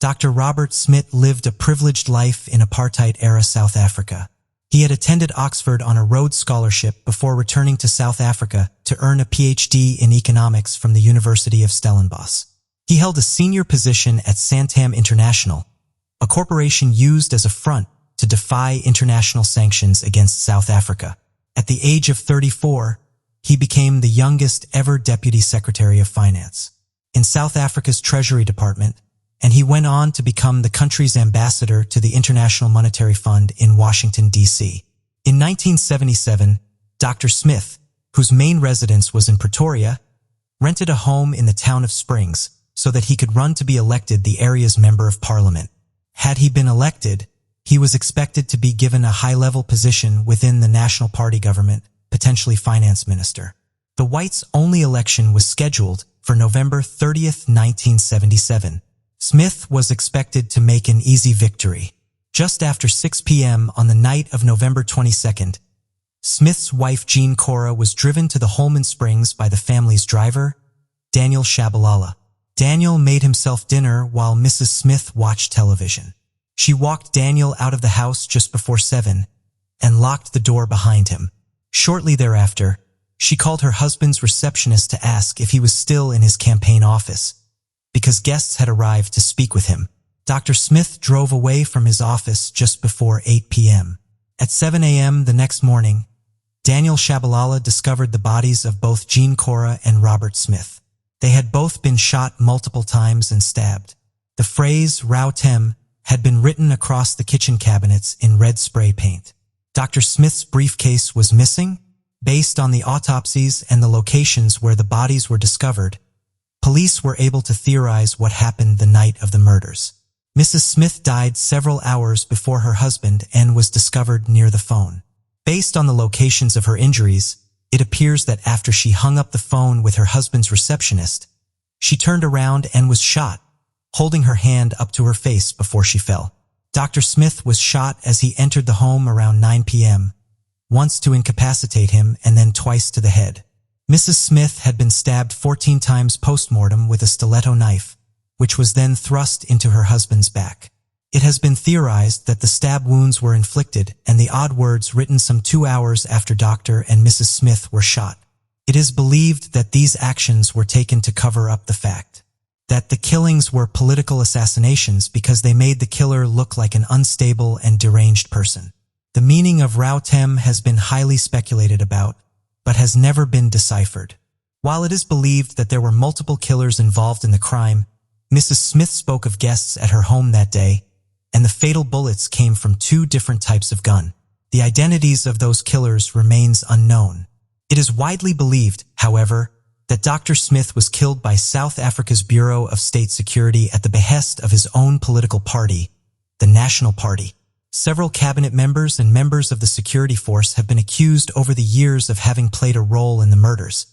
Dr. Robert Smith lived a privileged life in apartheid-era South Africa. He had attended Oxford on a Rhodes Scholarship before returning to South Africa to earn a PhD in economics from the University of Stellenbosch. He held a senior position at Santam International, a corporation used as a front to defy international sanctions against South Africa. At the age of 34, he became the youngest ever Deputy Secretary of Finance in South Africa's Treasury Department, and he went on to become the country's ambassador to the International Monetary Fund in Washington, D.C. In 1977, Dr. Smith, whose main residence was in Pretoria, rented a home in the town of Springs so that he could run to be elected the area's Member of Parliament. Had he been elected, he was expected to be given a high-level position within the National Party government, potentially finance minister. The Whites' only election was scheduled for November 30, 1977. Smith was expected to make an easy victory. Just after 6 p.m. on the night of November 22nd, Smith's wife Jean Cora was driven to the Holman Springs by the family's driver, Daniel Shabalala. Daniel made himself dinner while Mrs. Smith watched television. She walked Daniel out of the house just before 7 and locked the door behind him. Shortly thereafter, she called her husband's receptionist to ask if he was still in his campaign office, because guests had arrived to speak with him. Dr. Smith drove away from his office just before 8 p.m. At 7 a.m. the next morning, Daniel Shabalala discovered the bodies of both Jean Cora and Robert Smith. They had both been shot multiple times and stabbed. The phrase "Rao Tem" had been written across the kitchen cabinets in red spray paint. Dr. Smith's briefcase was missing. Based on the autopsies and the locations where the bodies were discovered, police were able to theorize what happened the night of the murders. Mrs. Smith died several hours before her husband and was discovered near the phone. Based on the locations of her injuries, it appears that after she hung up the phone with her husband's receptionist, she turned around and was shot, holding her hand up to her face before she fell. Dr. Smith was shot as he entered the home around 9 p.m., once to incapacitate him and then twice to the head. Mrs. Smith had been stabbed 14 times post-mortem with a stiletto knife, which was then thrust into her husband's back. It has been theorized that the stab wounds were inflicted and the odd words written some 2 hours after Dr. and Mrs. Smith were shot. It is believed that these actions were taken to cover up the fact that the killings were political assassinations because they made the killer look like an unstable and deranged person. The meaning of Rao Tem has been highly speculated about, but has never been deciphered. While it is believed that there were multiple killers involved in the crime, Mrs. Smith spoke of guests at her home that day, and the fatal bullets came from 2 different types of gun. The identities of those killers remains unknown. It is widely believed, however, that Dr. Smith was killed by South Africa's Bureau of State Security at the behest of his own political party, the National Party. Several cabinet members and members of the security force have been accused over the years of having played a role in the murders,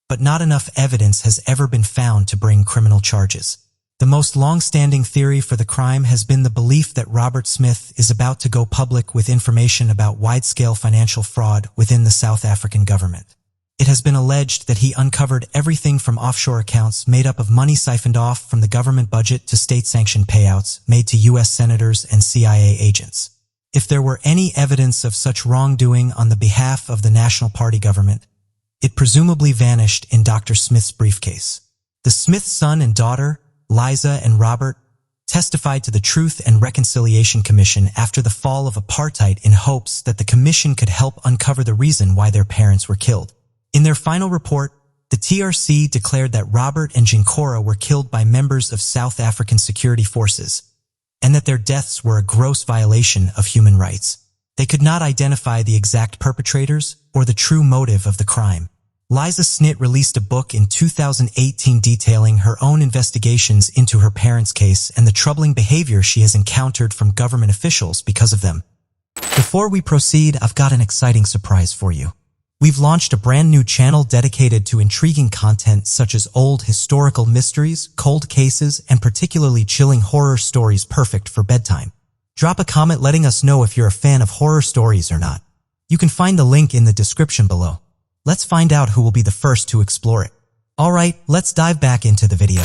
but not enough evidence has ever been found to bring criminal charges. The most long-standing theory for the crime has been the belief that Robert Smith is about to go public with information about wide-scale financial fraud within the South African government. It has been alleged that he uncovered everything from offshore accounts made up of money siphoned off from the government budget to state-sanctioned payouts made to U.S. senators and CIA agents. If there were any evidence of such wrongdoing on the behalf of the National Party government, it presumably vanished in Dr. Smith's briefcase. The Smith son and daughter, Liza and Robert, testified to the Truth and Reconciliation Commission after the fall of apartheid in hopes that the commission could help uncover the reason why their parents were killed. In their final report, the TRC declared that Robert and Jean Cora were killed by members of South African security forces, and that their deaths were a gross violation of human rights. They could not identify the exact perpetrators or the true motive of the crime. Liza Snit released a book in 2018 detailing her own investigations into her parents' case and the troubling behavior she has encountered from government officials because of them. Before we proceed, I've got an exciting surprise for you. We've launched a brand new channel dedicated to intriguing content such as old historical mysteries, cold cases, and particularly chilling horror stories perfect for bedtime. Drop a comment letting us know if you're a fan of horror stories or not. You can find the link in the description below. Let's find out who will be the first to explore it. Alright, let's dive back into the video.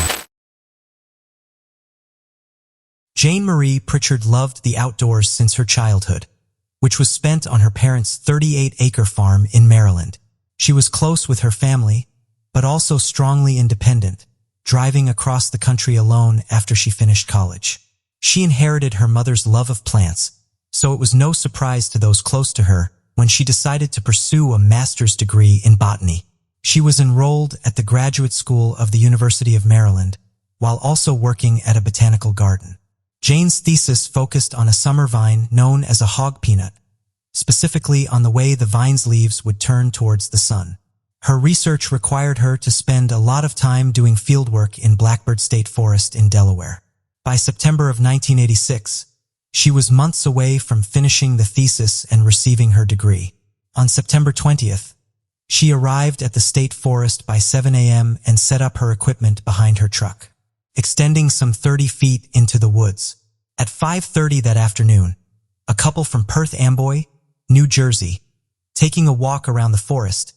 Jane Marie Pritchard loved the outdoors since her childhood, which was spent on her parents' 38-acre farm in Maryland. She was close with her family, but also strongly independent, driving across the country alone after she finished college. She inherited her mother's love of plants, so it was no surprise to those close to her when she decided to pursue a master's degree in botany. She was enrolled at the Graduate School of the University of Maryland, while also working at a botanical garden. Jane's thesis focused on a summer vine known as a hog peanut, specifically on the way the vine's leaves would turn towards the sun. Her research required her to spend a lot of time doing fieldwork in Blackbird State Forest in Delaware. By September of 1986, she was months away from finishing the thesis and receiving her degree. On September 20th, she arrived at the state forest by 7 a.m. and set up her equipment behind her truck, extending some 30 feet into the woods. At 5:30 that afternoon, a couple from Perth Amboy, New Jersey, taking a walk around the forest,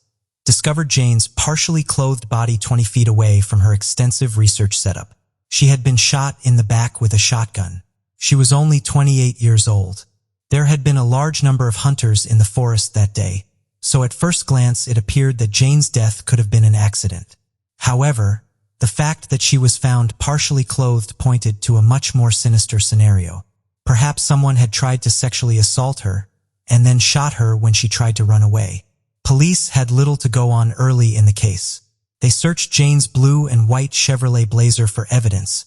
discovered Jane's partially clothed body 20 feet away from her extensive research setup. She had been shot in the back with a shotgun. She was only 28 years old. There had been a large number of hunters in the forest that day, so at first glance it appeared that Jane's death could have been an accident. However, the fact that she was found partially clothed pointed to a much more sinister scenario. Perhaps someone had tried to sexually assault her and then shot her when she tried to run away. Police had little to go on early in the case. They searched Jane's blue and white Chevrolet Blazer for evidence,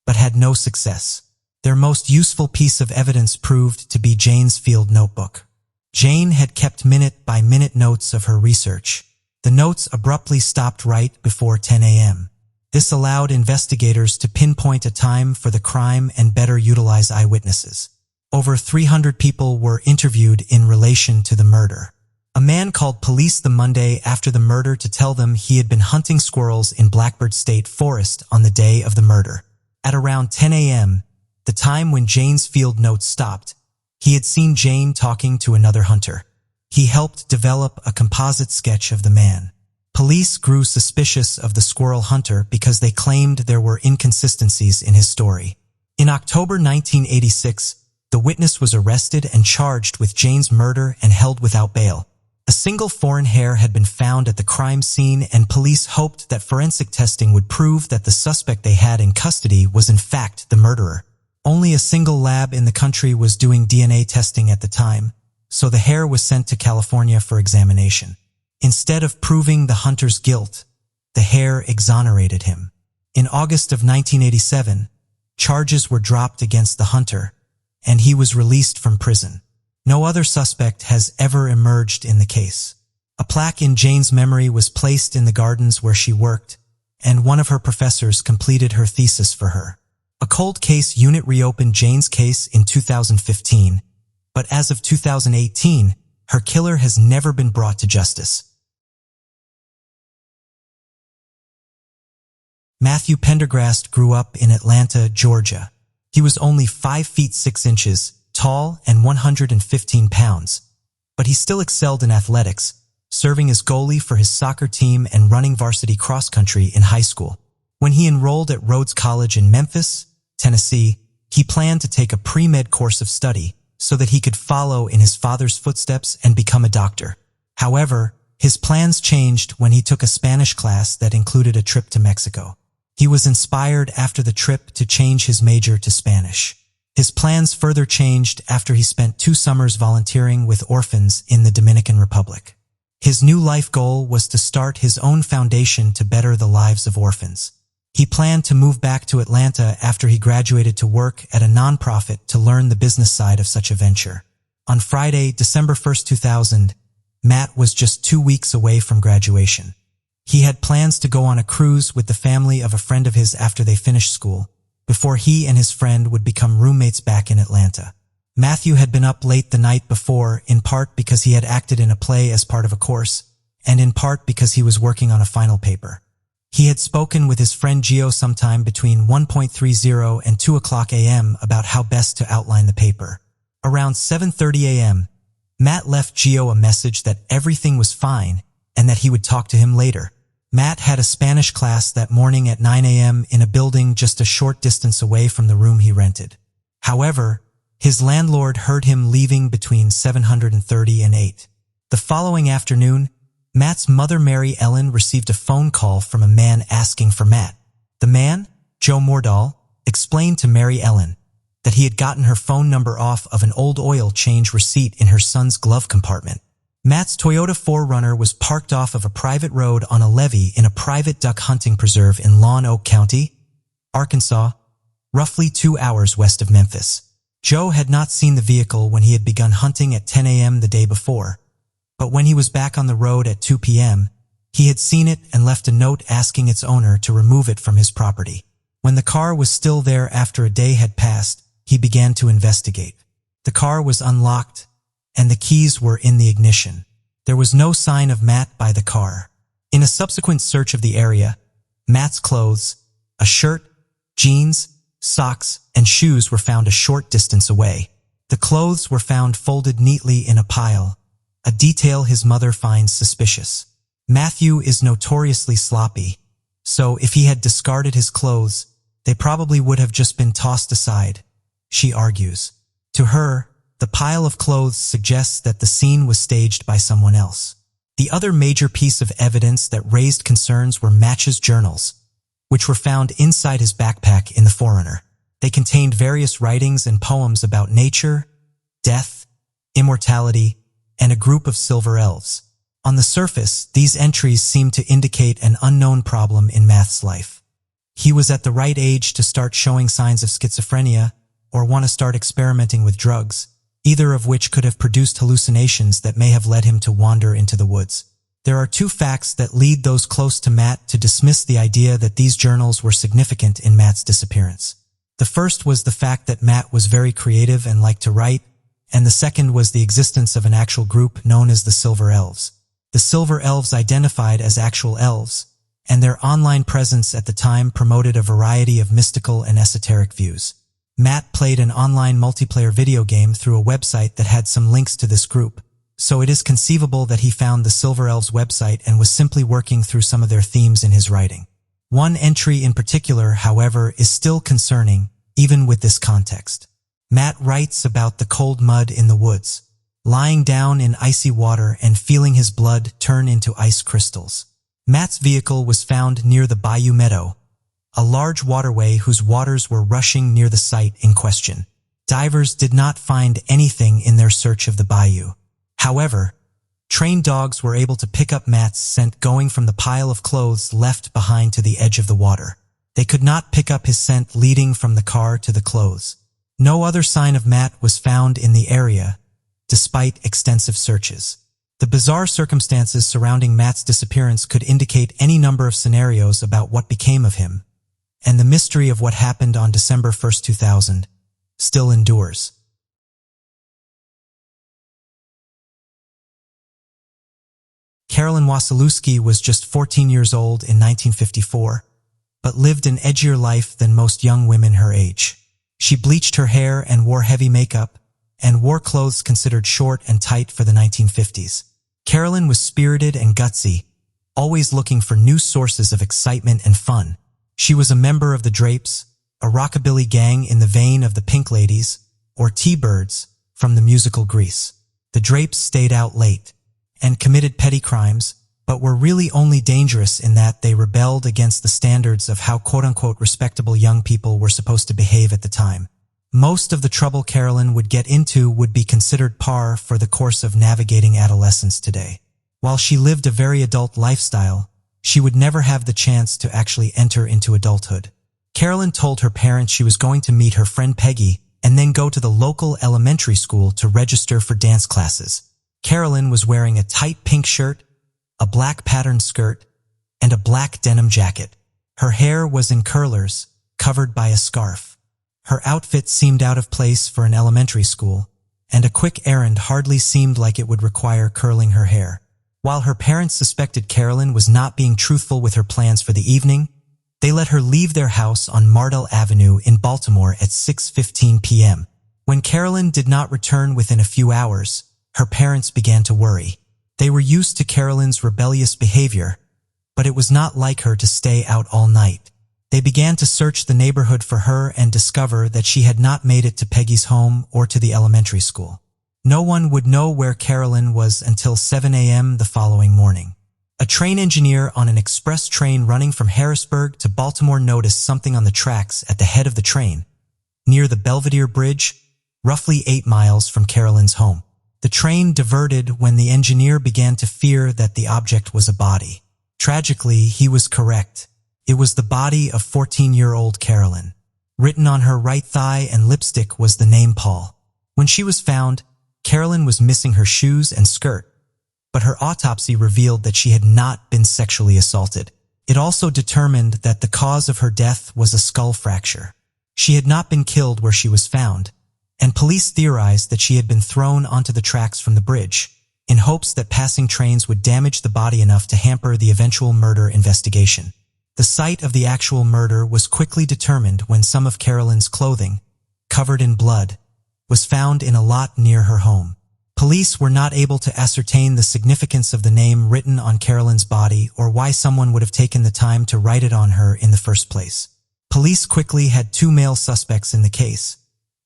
but had no success. Their most useful piece of evidence proved to be Jane's field notebook. Jane had kept minute-by-minute notes of her research. The notes abruptly stopped right before 10 a.m. This allowed investigators to pinpoint a time for the crime and better utilize eyewitnesses. Over 300 people were interviewed in relation to the murder. A man called police the Monday after the murder to tell them he had been hunting squirrels in Blackbird State Forest on the day of the murder. At around 10 a.m., the time when Jane's field notes stopped, he had seen Jane talking to another hunter. He helped develop a composite sketch of the man. Police grew suspicious of the squirrel hunter because they claimed there were inconsistencies in his story. In October 1986, the witness was arrested and charged with Jane's murder and held without bail. A single foreign hair had been found at the crime scene, and police hoped that forensic testing would prove that the suspect they had in custody was in fact the murderer. Only a single lab in the country was doing DNA testing at the time, so the hair was sent to California for examination. Instead of proving the hunter's guilt, the hair exonerated him. In August of 1987, charges were dropped against the hunter, and he was released from prison. No other suspect has ever emerged in the case. A plaque in Jane's memory was placed in the gardens where she worked, and one of her professors completed her thesis for her. A cold case unit reopened Jane's case in 2015, but as of 2018, her killer has never been brought to justice. Matthew Pendergrast grew up in Atlanta, Georgia. He was only 5 feet 6 inches tall and 115 pounds, but he still excelled in athletics, serving as goalie for his soccer team and running varsity cross-country in high school. When he enrolled at Rhodes College in Memphis, Tennessee, he planned to take a pre-med course of study so that he could follow in his father's footsteps and become a doctor. However, his plans changed when he took a Spanish class that included a trip to Mexico. He was inspired after the trip to change his major to Spanish. His plans further changed after he spent 2 summers volunteering with orphans in the Dominican Republic. His new life goal was to start his own foundation to better the lives of orphans. He planned to move back to Atlanta after he graduated to work at a nonprofit to learn the business side of such a venture. On Friday, December 1st, 2000, Matt was just 2 weeks away from graduation. He had plans to go on a cruise with the family of a friend of his after they finished school, before he and his friend would become roommates back in Atlanta. Matthew had been up late the night before, in part because he had acted in a play as part of a course, and in part because he was working on a final paper. He had spoken with his friend Gio sometime between 1:30 and 2 o'clock a.m. about how best to outline the paper. Around 7:30 a.m., Matt left Gio a message that everything was fine and that he would talk to him later. Matt had a Spanish class that morning at 9 a.m. in a building just a short distance away from the room he rented. However, his landlord heard him leaving between 7:30 and 8. The following afternoon, Matt's mother Mary Ellen received a phone call from a man asking for Matt. The man, Joe Mordahl, explained to Mary Ellen that he had gotten her phone number off of an old oil change receipt in her son's glove compartment. Matt's Toyota 4Runner was parked off of a private road on a levee in a private duck hunting preserve in Lawn Oak County, Arkansas, roughly 2 hours west of Memphis. Joe had not seen the vehicle when he had begun hunting at 10 a.m. the day before, but when he was back on the road at 2 p.m., he had seen it and left a note asking its owner to remove it from his property. When the car was still there after a day had passed, he began to investigate. The car was unlocked, and the keys were in the ignition. There was no sign of Matt by the car. In a subsequent search of the area, Matt's clothes, a shirt, jeans, socks, and shoes were found a short distance away. The clothes were found folded neatly in a pile, a detail his mother finds suspicious. Matthew is notoriously sloppy, so if he had discarded his clothes, they probably would have just been tossed aside, she argues. To her, the pile of clothes suggests that the scene was staged by someone else. The other major piece of evidence that raised concerns were Matt's journals, which were found inside his backpack in the 4Runner. They contained various writings and poems about nature, death, immortality, and a group of silver elves. On the surface, these entries seemed to indicate an unknown problem in Matt's life. He was at the right age to start showing signs of schizophrenia or want to start experimenting with drugs, either of which could have produced hallucinations that may have led him to wander into the woods. There are two facts that lead those close to Matt to dismiss the idea that these journals were significant in Matt's disappearance. The first was the fact that Matt was very creative and liked to write, and the second was the existence of an actual group known as the Silver Elves. The Silver Elves identified as actual elves, and their online presence at the time promoted a variety of mystical and esoteric views. Matt played an online multiplayer video game through a website that had some links to this group, so it is conceivable that he found the Silver Elves website and was simply working through some of their themes in his writing. One entry in particular, however, is still concerning, even with this context. Matt writes about the cold mud in the woods, lying down in icy water and feeling his blood turn into ice crystals. Matt's vehicle was found near the Bayou Meadow, a large waterway whose waters were rushing near the site in question. Divers did not find anything in their search of the bayou. However, trained dogs were able to pick up Matt's scent going from the pile of clothes left behind to the edge of the water. They could not pick up his scent leading from the car to the clothes. No other sign of Matt was found in the area, despite extensive searches. The bizarre circumstances surrounding Matt's disappearance could indicate any number of scenarios about what became of him, and the mystery of what happened on December 1st, 2000, still endures. Carolyn Wasi was just 14 years old in 1954, but lived an edgier life than most young women her age. She bleached her hair and wore heavy makeup, and wore clothes considered short and tight for the 1950s. Carolyn was spirited and gutsy, always looking for new sources of excitement and fun. She was a member of the Drapes, a rockabilly gang in the vein of the Pink Ladies, or T-Birds, from the musical Grease. The Drapes stayed out late and committed petty crimes, but were really only dangerous in that they rebelled against the standards of how quote-unquote respectable young people were supposed to behave at the time. Most of the trouble Carolyn would get into would be considered par for the course of navigating adolescence today. While she lived a very adult lifestyle, she would never have the chance to actually enter into adulthood. Carolyn told her parents she was going to meet her friend Peggy and then go to the local elementary school to register for dance classes. Carolyn was wearing a tight pink shirt, a black patterned skirt, and a black denim jacket. Her hair was in curlers, covered by a scarf. Her outfit seemed out of place for an elementary school, and a quick errand hardly seemed like it would require curling her hair. While her parents suspected Carolyn was not being truthful with her plans for the evening, they let her leave their house on Mardell Avenue in Baltimore at 6:15 p.m. When Carolyn did not return within a few hours, her parents began to worry. They were used to Carolyn's rebellious behavior, but it was not like her to stay out all night. They began to search the neighborhood for her and discover that she had not made it to Peggy's home or to the elementary school. No one would know where Carolyn was until 7 a.m. the following morning. A train engineer on an express train running from Harrisburg to Baltimore noticed something on the tracks at the head of the train, near the Belvedere Bridge, roughly 8 miles from Carolyn's home. The train diverted when the engineer began to fear that the object was a body. Tragically, he was correct. It was the body of 14-year-old Carolyn. Written on her right thigh and lipstick was the name Paul. When she was found, Carolyn was missing her shoes and skirt, but her autopsy revealed that she had not been sexually assaulted. It also determined that the cause of her death was a skull fracture. She had not been killed where she was found, and police theorized that she had been thrown onto the tracks from the bridge, in hopes that passing trains would damage the body enough to hamper the eventual murder investigation. The site of the actual murder was quickly determined when some of Carolyn's clothing, covered in blood, was found in a lot near her home. Police were not able to ascertain the significance of the name written on Carolyn's body or why someone would have taken the time to write it on her in the first place. Police quickly had 2 male suspects in the case,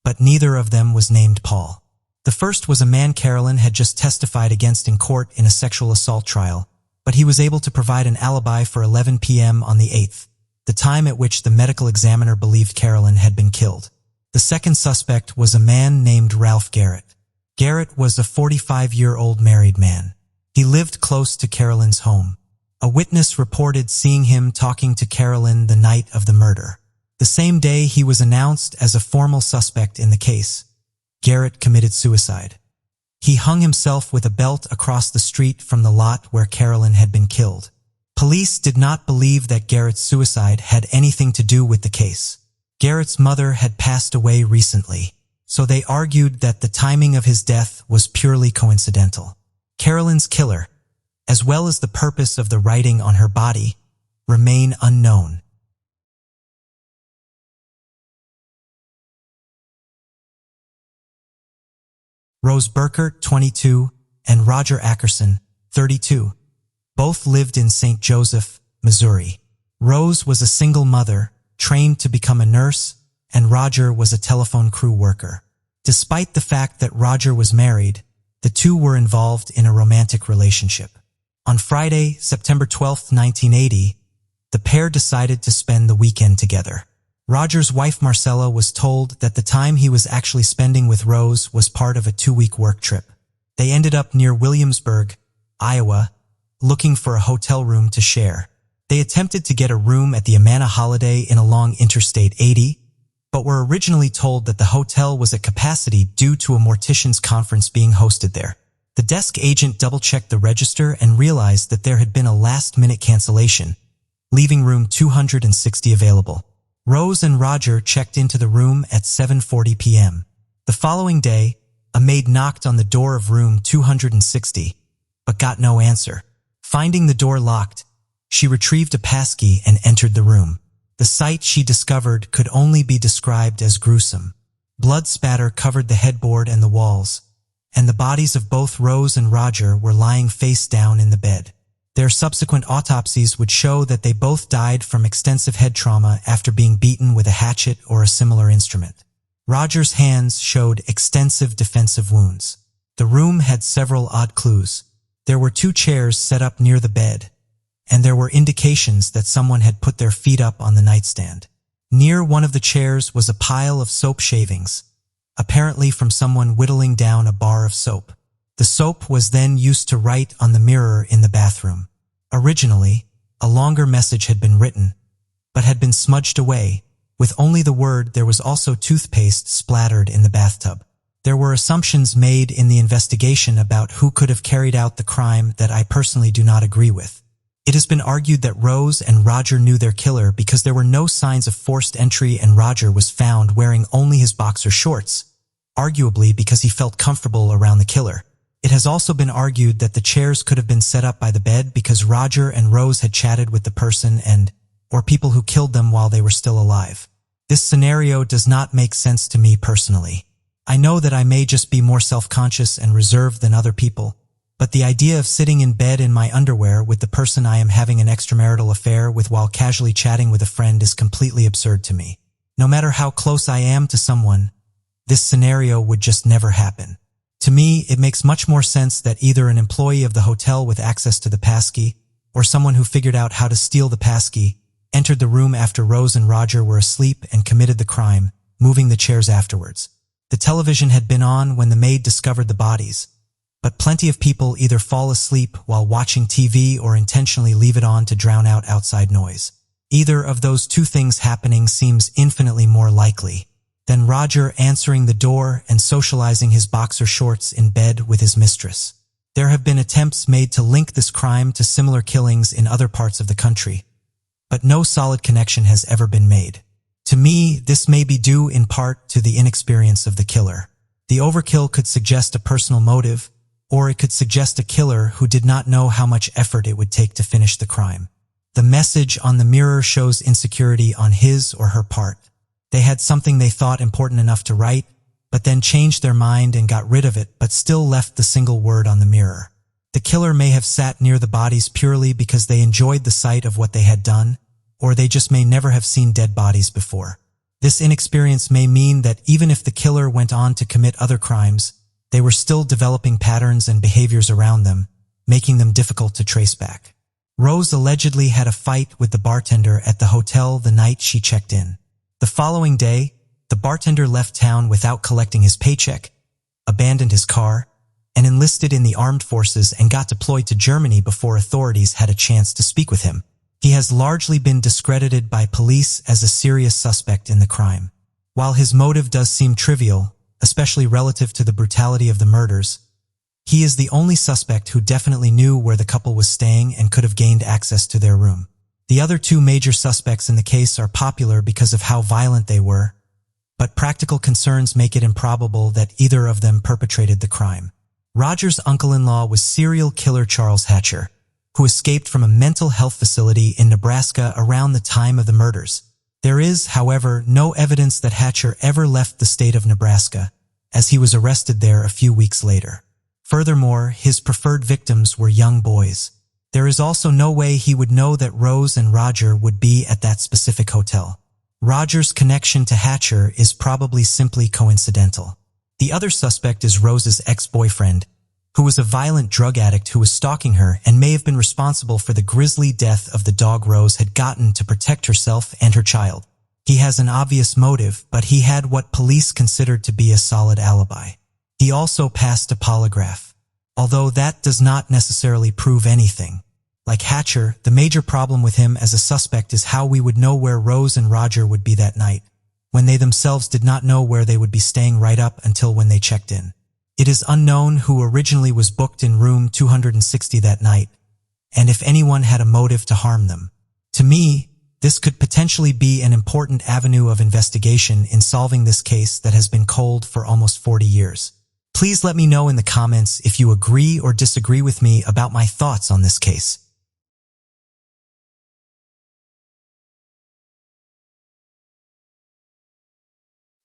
but neither of them was named Paul. The first was a man Carolyn had just testified against in court in a sexual assault trial, but he was able to provide an alibi for 11 p.m. on the 8th, the time at which the medical examiner believed Carolyn had been killed. The second suspect was a man named Ralph Garrett. Garrett was a 45-year-old married man. He lived close to Carolyn's home. A witness reported seeing him talking to Carolyn the night of the murder. The same day he was announced as a formal suspect in the case. Garrett committed suicide. He hung himself with a belt across the street from the lot where Carolyn had been killed. Police did not believe that Garrett's suicide had anything to do with the case. Garrett's mother had passed away recently, so they argued that the timing of his death was purely coincidental. Carolyn's killer, as well as the purpose of the writing on her body, remain unknown. Rose Burkert, 22, and Roger Ackerson, 32, both lived in St. Joseph, Missouri. Rose was a single mother, trained to become a nurse, and Roger was a telephone crew worker. Despite the fact that Roger was married, the two were involved in a romantic relationship. On Friday, September 12, 1980, the pair decided to spend the weekend together. Roger's wife Marcella was told that the time he was actually spending with Rose was part of a 2-week work trip. They ended up near Williamsburg, Iowa, looking for a hotel room to share. They attempted to get a room at the Amana Holiday Inn along Interstate 80, but were originally told that the hotel was at capacity due to a mortician's conference being hosted there. The desk agent double-checked the register and realized that there had been a last-minute cancellation, leaving room 260 available. Rose and Roger checked into the room at 7:40 p.m. The following day, a maid knocked on the door of room 260, but got no answer. Finding the door locked, she retrieved a passkey and entered the room. The sight she discovered could only be described as gruesome. Blood spatter covered the headboard and the walls, and the bodies of both Rose and Roger were lying face down in the bed. Their subsequent autopsies would show that they both died from extensive head trauma after being beaten with a hatchet or a similar instrument. Roger's hands showed extensive defensive wounds. The room had several odd clues. There were 2 chairs set up near the bed, and there were indications that someone had put their feet up on the nightstand. Near one of the chairs was a pile of soap shavings, apparently from someone whittling down a bar of soap. The soap was then used to write on the mirror in the bathroom. Originally, a longer message had been written, but had been smudged away. With only the word, there was also toothpaste splattered in the bathtub. There were assumptions made in the investigation about who could have carried out the crime that I personally do not agree with. It has been argued that Rose and Roger knew their killer because there were no signs of forced entry and Roger was found wearing only his boxer shorts, arguably because he felt comfortable around the killer. It has also been argued that the chairs could have been set up by the bed because Roger and Rose had chatted with the person or people who killed them while they were still alive. This scenario does not make sense to me personally. I know that I may just be more self-conscious and reserved than other people, But the idea of sitting in bed in my underwear with the person I am having an extramarital affair with while casually chatting with a friend is completely absurd to me. No matter how close I am to someone, this scenario would just never happen. To me, it makes much more sense that either an employee of the hotel with access to the passkey, or someone who figured out how to steal the passkey, entered the room after Rose and Roger were asleep and committed the crime, moving the chairs afterwards. The television had been on when the maid discovered the bodies, but plenty of people either fall asleep while watching TV or intentionally leave it on to drown out outside noise. Either of those two things happening seems infinitely more likely than Roger answering the door and socializing his boxer shorts in bed with his mistress. There have been attempts made to link this crime to similar killings in other parts of the country, but no solid connection has ever been made. To me, this may be due in part to the inexperience of the killer. The overkill could suggest a personal motive, or it could suggest a killer who did not know how much effort it would take to finish the crime. The message on the mirror shows insecurity on his or her part. They had something they thought important enough to write, but then changed their mind and got rid of it, but still left the single word on the mirror. The killer may have sat near the bodies purely because they enjoyed the sight of what they had done, or they just may never have seen dead bodies before. This inexperience may mean that even if the killer went on to commit other crimes, they were still developing patterns and behaviors around them, making them difficult to trace back. Rose allegedly had a fight with the bartender at the hotel the night she checked in. The following day, the bartender left town without collecting his paycheck, abandoned his car, and enlisted in the armed forces and got deployed to Germany before authorities had a chance to speak with him. He has largely been discredited by police as a serious suspect in the crime. While his motive does seem trivial, especially relative to the brutality of the murders, he is the only suspect who definitely knew where the couple was staying and could have gained access to their room. The other two major suspects in the case are popular because of how violent they were, but practical concerns make it improbable that either of them perpetrated the crime. Roger's uncle-in-law was serial killer Charles Hatcher, who escaped from a mental health facility in Nebraska around the time of the murders. There is, however, no evidence that Hatcher ever left the state of Nebraska, as he was arrested there a few weeks later. Furthermore, his preferred victims were young boys. There is also no way he would know that Rose and Roger would be at that specific hotel. Roger's connection to Hatcher is probably simply coincidental. The other suspect is Rose's ex-boyfriend, who was a violent drug addict who was stalking her and may have been responsible for the grisly death of the dog Rose had gotten to protect herself and her child. He has an obvious motive, but he had what police considered to be a solid alibi. He also passed a polygraph, although that does not necessarily prove anything. Like Hatcher, the major problem with him as a suspect is how we would know where Rose and Roger would be that night, when they themselves did not know where they would be staying right up until when they checked in. It is unknown who originally was booked in room 260 that night, and if anyone had a motive to harm them. To me, this could potentially be an important avenue of investigation in solving this case that has been cold for almost 40 years. Please let me know in the comments if you agree or disagree with me about my thoughts on this case.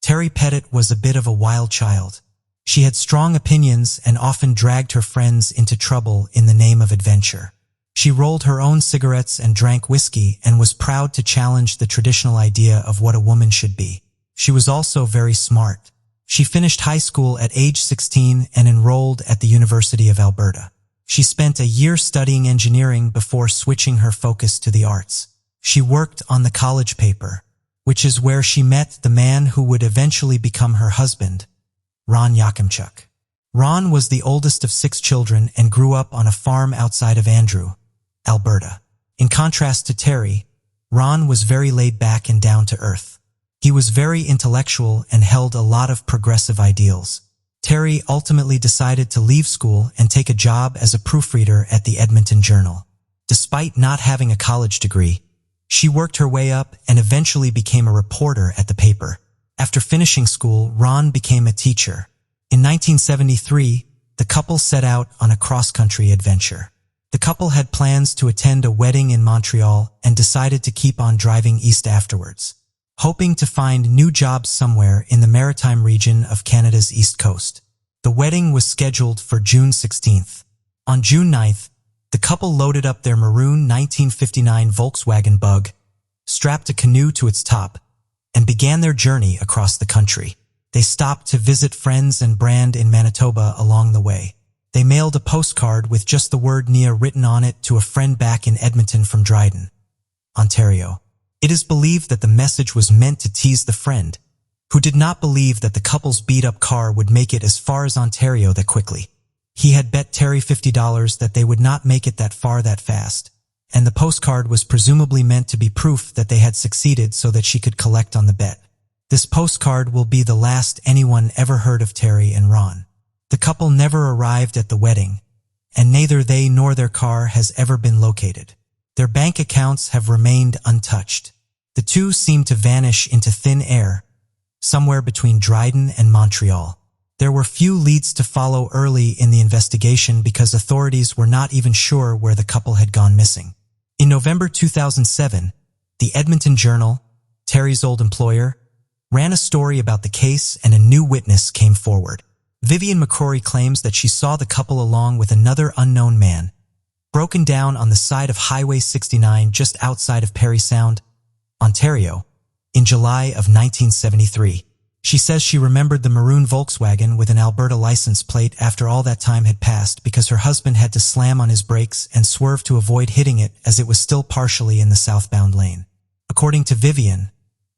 Terry Pettit was a bit of a wild child. She had strong opinions and often dragged her friends into trouble in the name of adventure. She rolled her own cigarettes and drank whiskey and was proud to challenge the traditional idea of what a woman should be. She was also very smart. She finished high school at age 16 and enrolled at the University of Alberta. She spent a year studying engineering before switching her focus to the arts. She worked on the college paper, which is where she met the man who would eventually become her husband, Ron Yakimchuk. Ron was the oldest of 6 children and grew up on a farm outside of Andrew, Alberta. In contrast to Terry, Ron was very laid back and down to earth. He was very intellectual and held a lot of progressive ideals. Terry ultimately decided to leave school and take a job as a proofreader at the Edmonton Journal. Despite not having a college degree, she worked her way up and eventually became a reporter at the paper. After finishing school, Ron became a teacher. In 1973, the couple set out on a cross-country adventure. The couple had plans to attend a wedding in Montreal and decided to keep on driving east afterwards, hoping to find new jobs somewhere in the maritime region of Canada's east coast. The wedding was scheduled for June 16th. On June 9th, the couple loaded up their maroon 1959 Volkswagen Bug, strapped a canoe to its top, and began their journey across the country. They stopped to visit friends and Brand in Manitoba along the way. They mailed a postcard with just the word Nia written on it to a friend back in Edmonton from Dryden, Ontario. It is believed that the message was meant to tease the friend, who did not believe that the couple's beat-up car would make it as far as Ontario that quickly. He had bet Terry $50 that they would not make it that far that fast, and the postcard was presumably meant to be proof that they had succeeded so that she could collect on the bet. This postcard will be the last anyone ever heard of Terry and Ron. The couple never arrived at the wedding, and neither they nor their car has ever been located. Their bank accounts have remained untouched. The two seem to vanish into thin air, somewhere between Dryden and Montreal. There were few leads to follow early in the investigation because authorities were not even sure where the couple had gone missing. In November 2007, the Edmonton Journal, Terry's old employer, ran a story about the case and a new witness came forward. Vivian McCrory claims that she saw the couple along with another unknown man, broken down on the side of Highway 69 just outside of Parry Sound, Ontario, in July of 1973. She says she remembered the maroon Volkswagen with an Alberta license plate after all that time had passed because her husband had to slam on his brakes and swerve to avoid hitting it as it was still partially in the southbound lane. According to Vivian,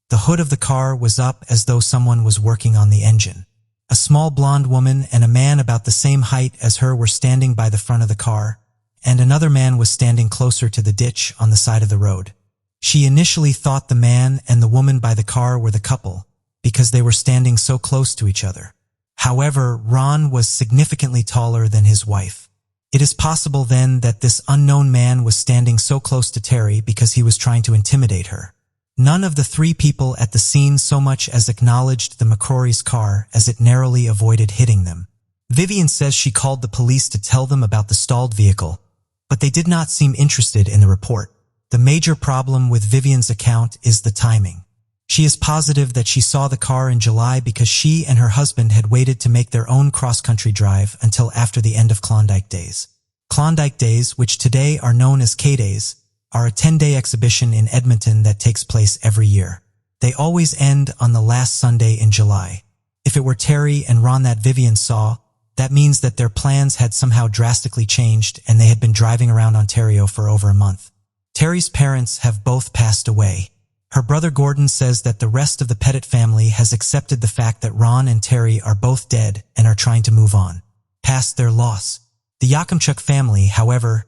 the hood of the car was up as though someone was working on the engine. A small blonde woman and a man about the same height as her were standing by the front of the car, and another man was standing closer to the ditch on the side of the road. She initially thought the man and the woman by the car were the couple, because they were standing so close to each other. However, Ron was significantly taller than his wife. It is possible then that this unknown man was standing so close to Terry because he was trying to intimidate her. None of the three people at the scene so much as acknowledged the McCrory's car as it narrowly avoided hitting them. Vivian says she called the police to tell them about the stalled vehicle, but they did not seem interested in the report. The major problem with Vivian's account is the timing. She is positive that she saw the car in July because she and her husband had waited to make their own cross-country drive until after the end of Klondike Days. Klondike Days, which today are known as K-Days, are a 10-day exhibition in Edmonton that takes place every year. They always end on the last Sunday in July. If it were Terry and Ron that Vivian saw, that means that their plans had somehow drastically changed and they had been driving around Ontario for over a month. Terry's parents have both passed away. Her brother Gordon says that the rest of the Pettit family has accepted the fact that Ron and Terry are both dead and are trying to move on, past their loss. The Yakimchuk family, however,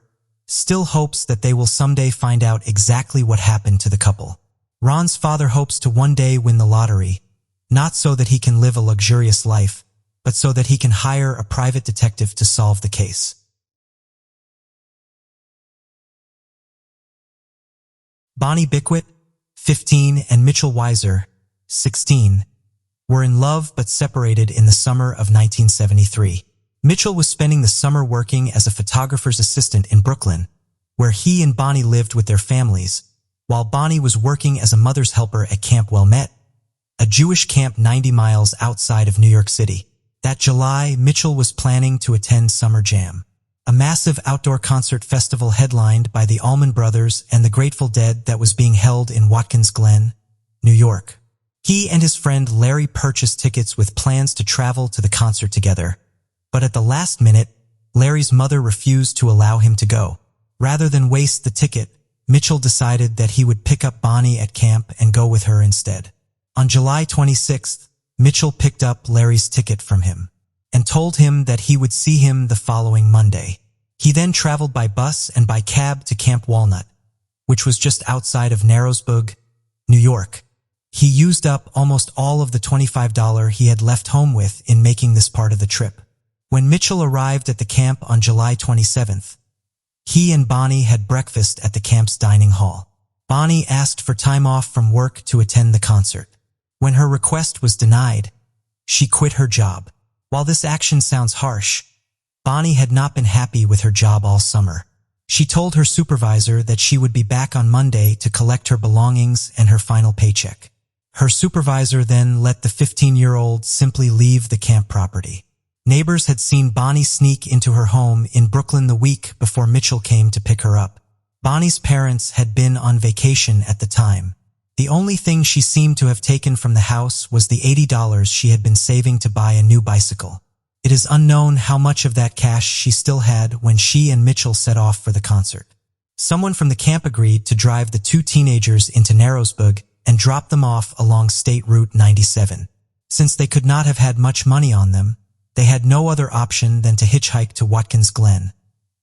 still hopes that they will someday find out exactly what happened to the couple. Ron's father hopes to one day win the lottery, not so that he can live a luxurious life, but so that he can hire a private detective to solve the case. Bonnie Bickwit, 15, and Mitchell Weiser, 16, were in love but separated in the summer of 1973. Mitchell was spending the summer working as a photographer's assistant in Brooklyn, where he and Bonnie lived with their families, while Bonnie was working as a mother's helper at Camp Wilmette, a Jewish camp 90 miles outside of New York City. That July, Mitchell was planning to attend Summer Jam, a massive outdoor concert festival headlined by the Allman Brothers and the Grateful Dead that was being held in Watkins Glen, New York. He and his friend Larry purchased tickets with plans to travel to the concert together, but at the last minute, Larry's mother refused to allow him to go. Rather than waste the ticket, Mitchell decided that he would pick up Bonnie at camp and go with her instead. On July 26th, Mitchell picked up Larry's ticket from him and told him that he would see him the following Monday. He then traveled by bus and by cab to Camp Walnut, which was just outside of Narrowsburg, New York. He used up almost all of the $25 he had left home with in making this part of the trip. When Mitchell arrived at the camp on July 27th, he and Bonnie had breakfast at the camp's dining hall. Bonnie asked for time off from work to attend the concert. When her request was denied, she quit her job. While this action sounds harsh, Bonnie had not been happy with her job all summer. She told her supervisor that she would be back on Monday to collect her belongings and her final paycheck. Her supervisor then let the 15-year-old simply leave the camp property. Neighbors had seen Bonnie sneak into her home in Brooklyn the week before Mitchell came to pick her up. Bonnie's parents had been on vacation at the time. The only thing she seemed to have taken from the house was the $80 she had been saving to buy a new bicycle. It is unknown how much of that cash she still had when she and Mitchell set off for the concert. Someone from the camp agreed to drive the two teenagers into Narrowsburg and drop them off along State Route 97. Since they could not have had much money on them, they had no other option than to hitchhike to Watkins Glen,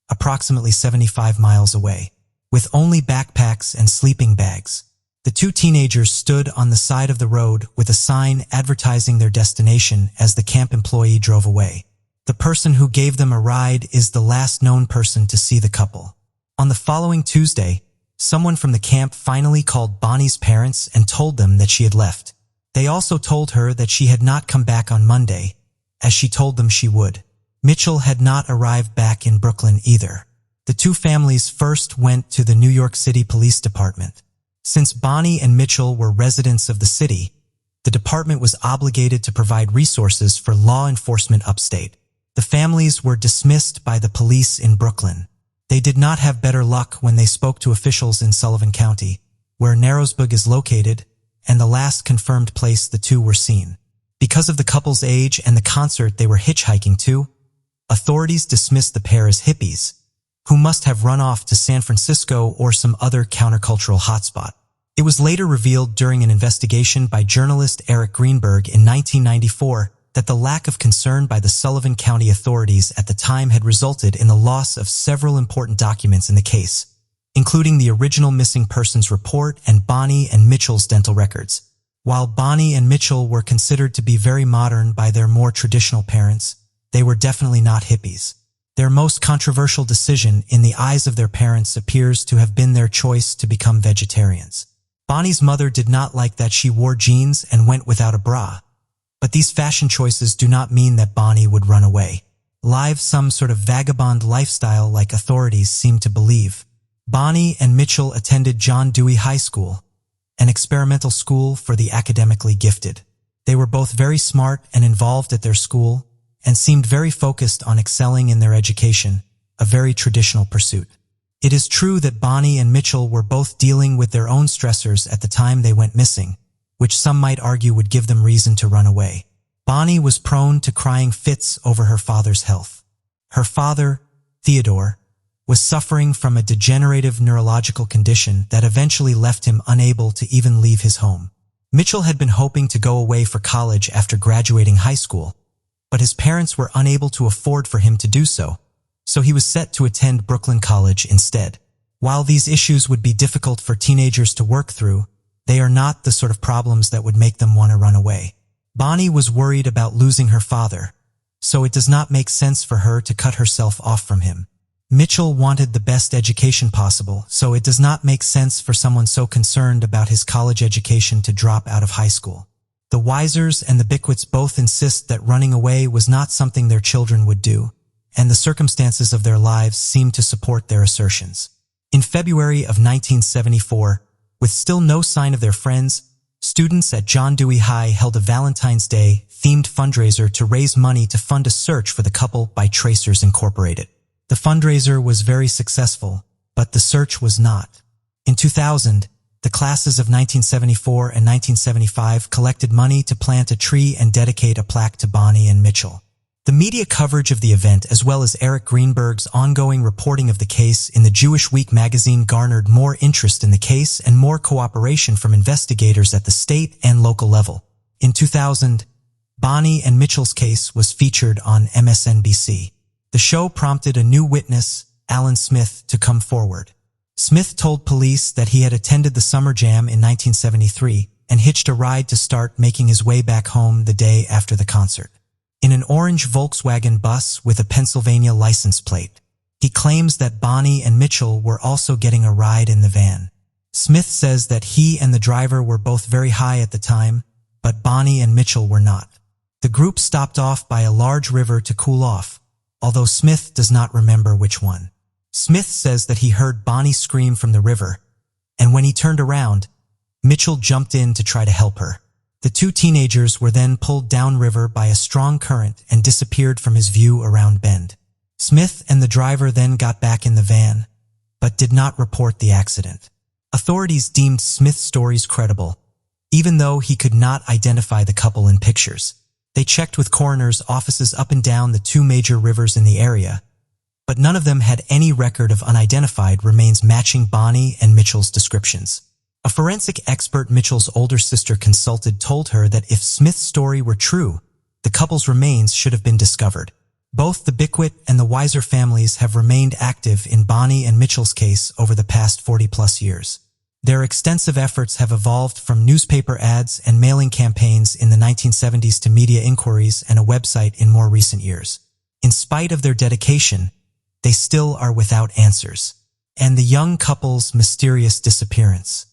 approximately 75 miles away. With only backpacks and sleeping bags, the two teenagers stood on the side of the road with a sign advertising their destination as the camp employee drove away. The person who gave them a ride is the last known person to see the couple. On the following Tuesday, someone from the camp finally called Bonnie's parents and told them that she had left. They also told her that she had not come back on Monday, as she told them she would. Mitchell had not arrived back in Brooklyn either. The two families first went to the New York City Police Department. Since Bonnie and Mitchell were residents of the city, the department was obligated to provide resources for law enforcement upstate. The families were dismissed by the police in Brooklyn. They did not have better luck when they spoke to officials in Sullivan County, where Narrowsburg is located, and the last confirmed place the two were seen. Because of the couple's age and the concert they were hitchhiking to, authorities dismissed the pair as hippies, who must have run off to San Francisco or some other countercultural hotspot. It was later revealed during an investigation by journalist Eric Greenberg in 1994 that the lack of concern by the Sullivan County authorities at the time had resulted in the loss of several important documents in the case, including the original missing persons report and Bonnie and Mitchell's dental records. While Bonnie and Mitchell were considered to be very modern by their more traditional parents, they were definitely not hippies. Their most controversial decision in the eyes of their parents appears to have been their choice to become vegetarians. Bonnie's mother did not like that she wore jeans and went without a bra. But these fashion choices do not mean that Bonnie would run away. Live some sort of vagabond lifestyle like authorities seem to believe. Bonnie and Mitchell attended John Dewey High School, an experimental school for the academically gifted. They were both very smart and involved at their school, and seemed very focused on excelling in their education, a very traditional pursuit. It is true that Bonnie and Mitchell were both dealing with their own stressors at the time they went missing, which some might argue would give them reason to run away. Bonnie was prone to crying fits over her father's health. Her father, Theodore, was suffering from a degenerative neurological condition that eventually left him unable to even leave his home. Mitchell had been hoping to go away for college after graduating high school, but his parents were unable to afford for him to do so, so he was set to attend Brooklyn College instead. While these issues would be difficult for teenagers to work through, they are not the sort of problems that would make them want to run away. Bonnie was worried about losing her father, so it does not make sense for her to cut herself off from him. Mitchell wanted the best education possible, so it does not make sense for someone so concerned about his college education to drop out of high school. The Wisers and the Bickwits both insist that running away was not something their children would do, and the circumstances of their lives seem to support their assertions. In February of 1974, with still no sign of their friends, students at John Dewey High held a Valentine's Day themed fundraiser to raise money to fund a search for the couple by Tracers Incorporated. The fundraiser was very successful, but the search was not. In 2000, the classes of 1974 and 1975 collected money to plant a tree and dedicate a plaque to Bonnie and Mitchell. The media coverage of the event, as well as Eric Greenberg's ongoing reporting of the case in the Jewish Week magazine, garnered more interest in the case and more cooperation from investigators at the state and local level. In 2000, Bonnie and Mitchell's case was featured on MSNBC. The show prompted a new witness, Alan Smith, to come forward. Smith told police that he had attended the Summer Jam in 1973 and hitched a ride to start making his way back home the day after the concert. In an orange Volkswagen bus with a Pennsylvania license plate. He claims that Bonnie and Mitchell were also getting a ride in the van. Smith says that he and the driver were both very high at the time, but Bonnie and Mitchell were not. The group stopped off by a large river to cool off, although Smith does not remember which one. Smith says that he heard Bonnie scream from the river, and when he turned around, Mitchell jumped in to try to help her. The two teenagers were then pulled downriver by a strong current and disappeared from his view around Bend. Smith and the driver then got back in the van, but did not report the accident. Authorities deemed Smith's stories credible, even though he could not identify the couple in pictures. They checked with coroners' offices up and down the two major rivers in the area, but none of them had any record of unidentified remains matching Bonnie and Mitchell's descriptions. A forensic expert Mitchell's older sister consulted told her that if Smith's story were true, the couple's remains should have been discovered. Both the Bickwitt and the Weiser families have remained active in Bonnie and Mitchell's case over the past 40-plus years. Their extensive efforts have evolved from newspaper ads and mailing campaigns in the 1970s to media inquiries and a website in more recent years. In spite of their dedication, they still are without answers. And the young couple's mysterious disappearance.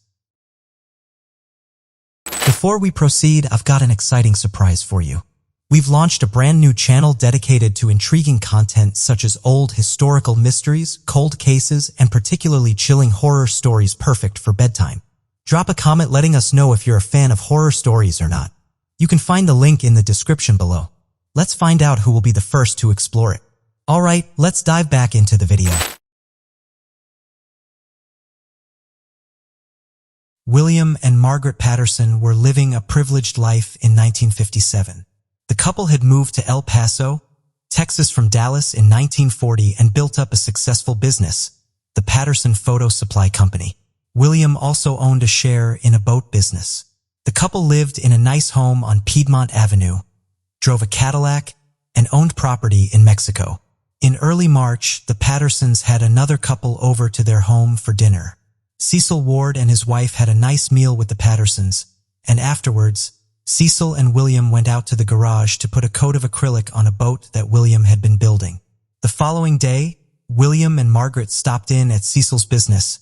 Before we proceed, I've got an exciting surprise for you. We've launched a brand new channel dedicated to intriguing content such as old historical mysteries, cold cases, and particularly chilling horror stories perfect for bedtime. Drop a comment letting us know if you're a fan of horror stories or not. You can find the link in the description below. Let's find out who will be the first to explore it. Alright, let's dive back into the video. William and Margaret Patterson were living a privileged life in 1957. The couple had moved to El Paso, Texas from Dallas in 1940 and built up a successful business, the Patterson Photo Supply Company. William also owned a share in a boat business. The couple lived in a nice home on Piedmont Avenue, drove a Cadillac, and owned property in Mexico. In early March, the Pattersons had another couple over to their home for dinner. Cecil Ward and his wife had a nice meal with the Pattersons, and afterwards, Cecil and William went out to the garage to put a coat of acrylic on a boat that William had been building. The following day, William and Margaret stopped in at Cecil's business,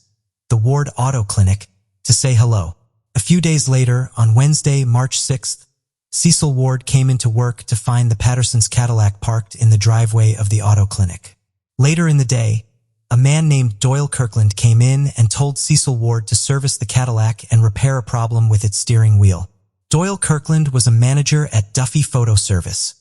the Ward Auto Clinic, to say hello. A few days later, on Wednesday, March 6th, Cecil Ward came into work to find the Pattersons' Cadillac parked in the driveway of the auto clinic. Later in the day, a man named Doyle Kirkland came in and told Cecil Ward to service the Cadillac and repair a problem with its steering wheel. Doyle Kirkland was a manager at Duffy Photo Service,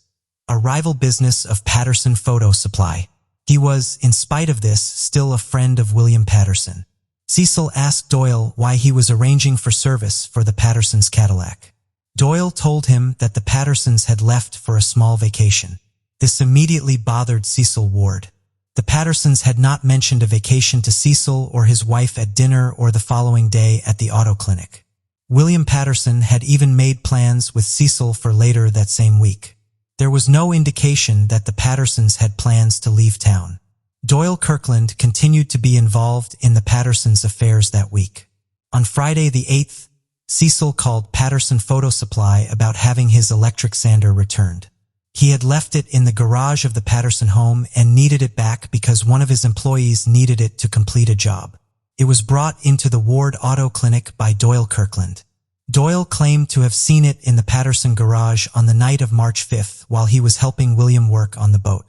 a rival business of Patterson Photo Supply. He was, in spite of this, still a friend of William Patterson. Cecil asked Doyle why he was arranging for service for the Pattersons' Cadillac. Doyle told him that the Pattersons had left for a small vacation. This immediately bothered Cecil Ward. The Pattersons had not mentioned a vacation to Cecil or his wife at dinner or the following day at the auto clinic. William Patterson had even made plans with Cecil for later that same week. There was no indication that the Pattersons had plans to leave town. Doyle Kirkland continued to be involved in the Pattersons' affairs that week. On Friday the 8th, Cecil called Patterson Photo Supply about having his electric sander returned. He had left it in the garage of the Patterson home and needed it back because one of his employees needed it to complete a job. It was brought into the Ward Auto Clinic by Doyle Kirkland. Doyle claimed to have seen it in the Patterson garage on the night of March 5th while he was helping William work on the boat.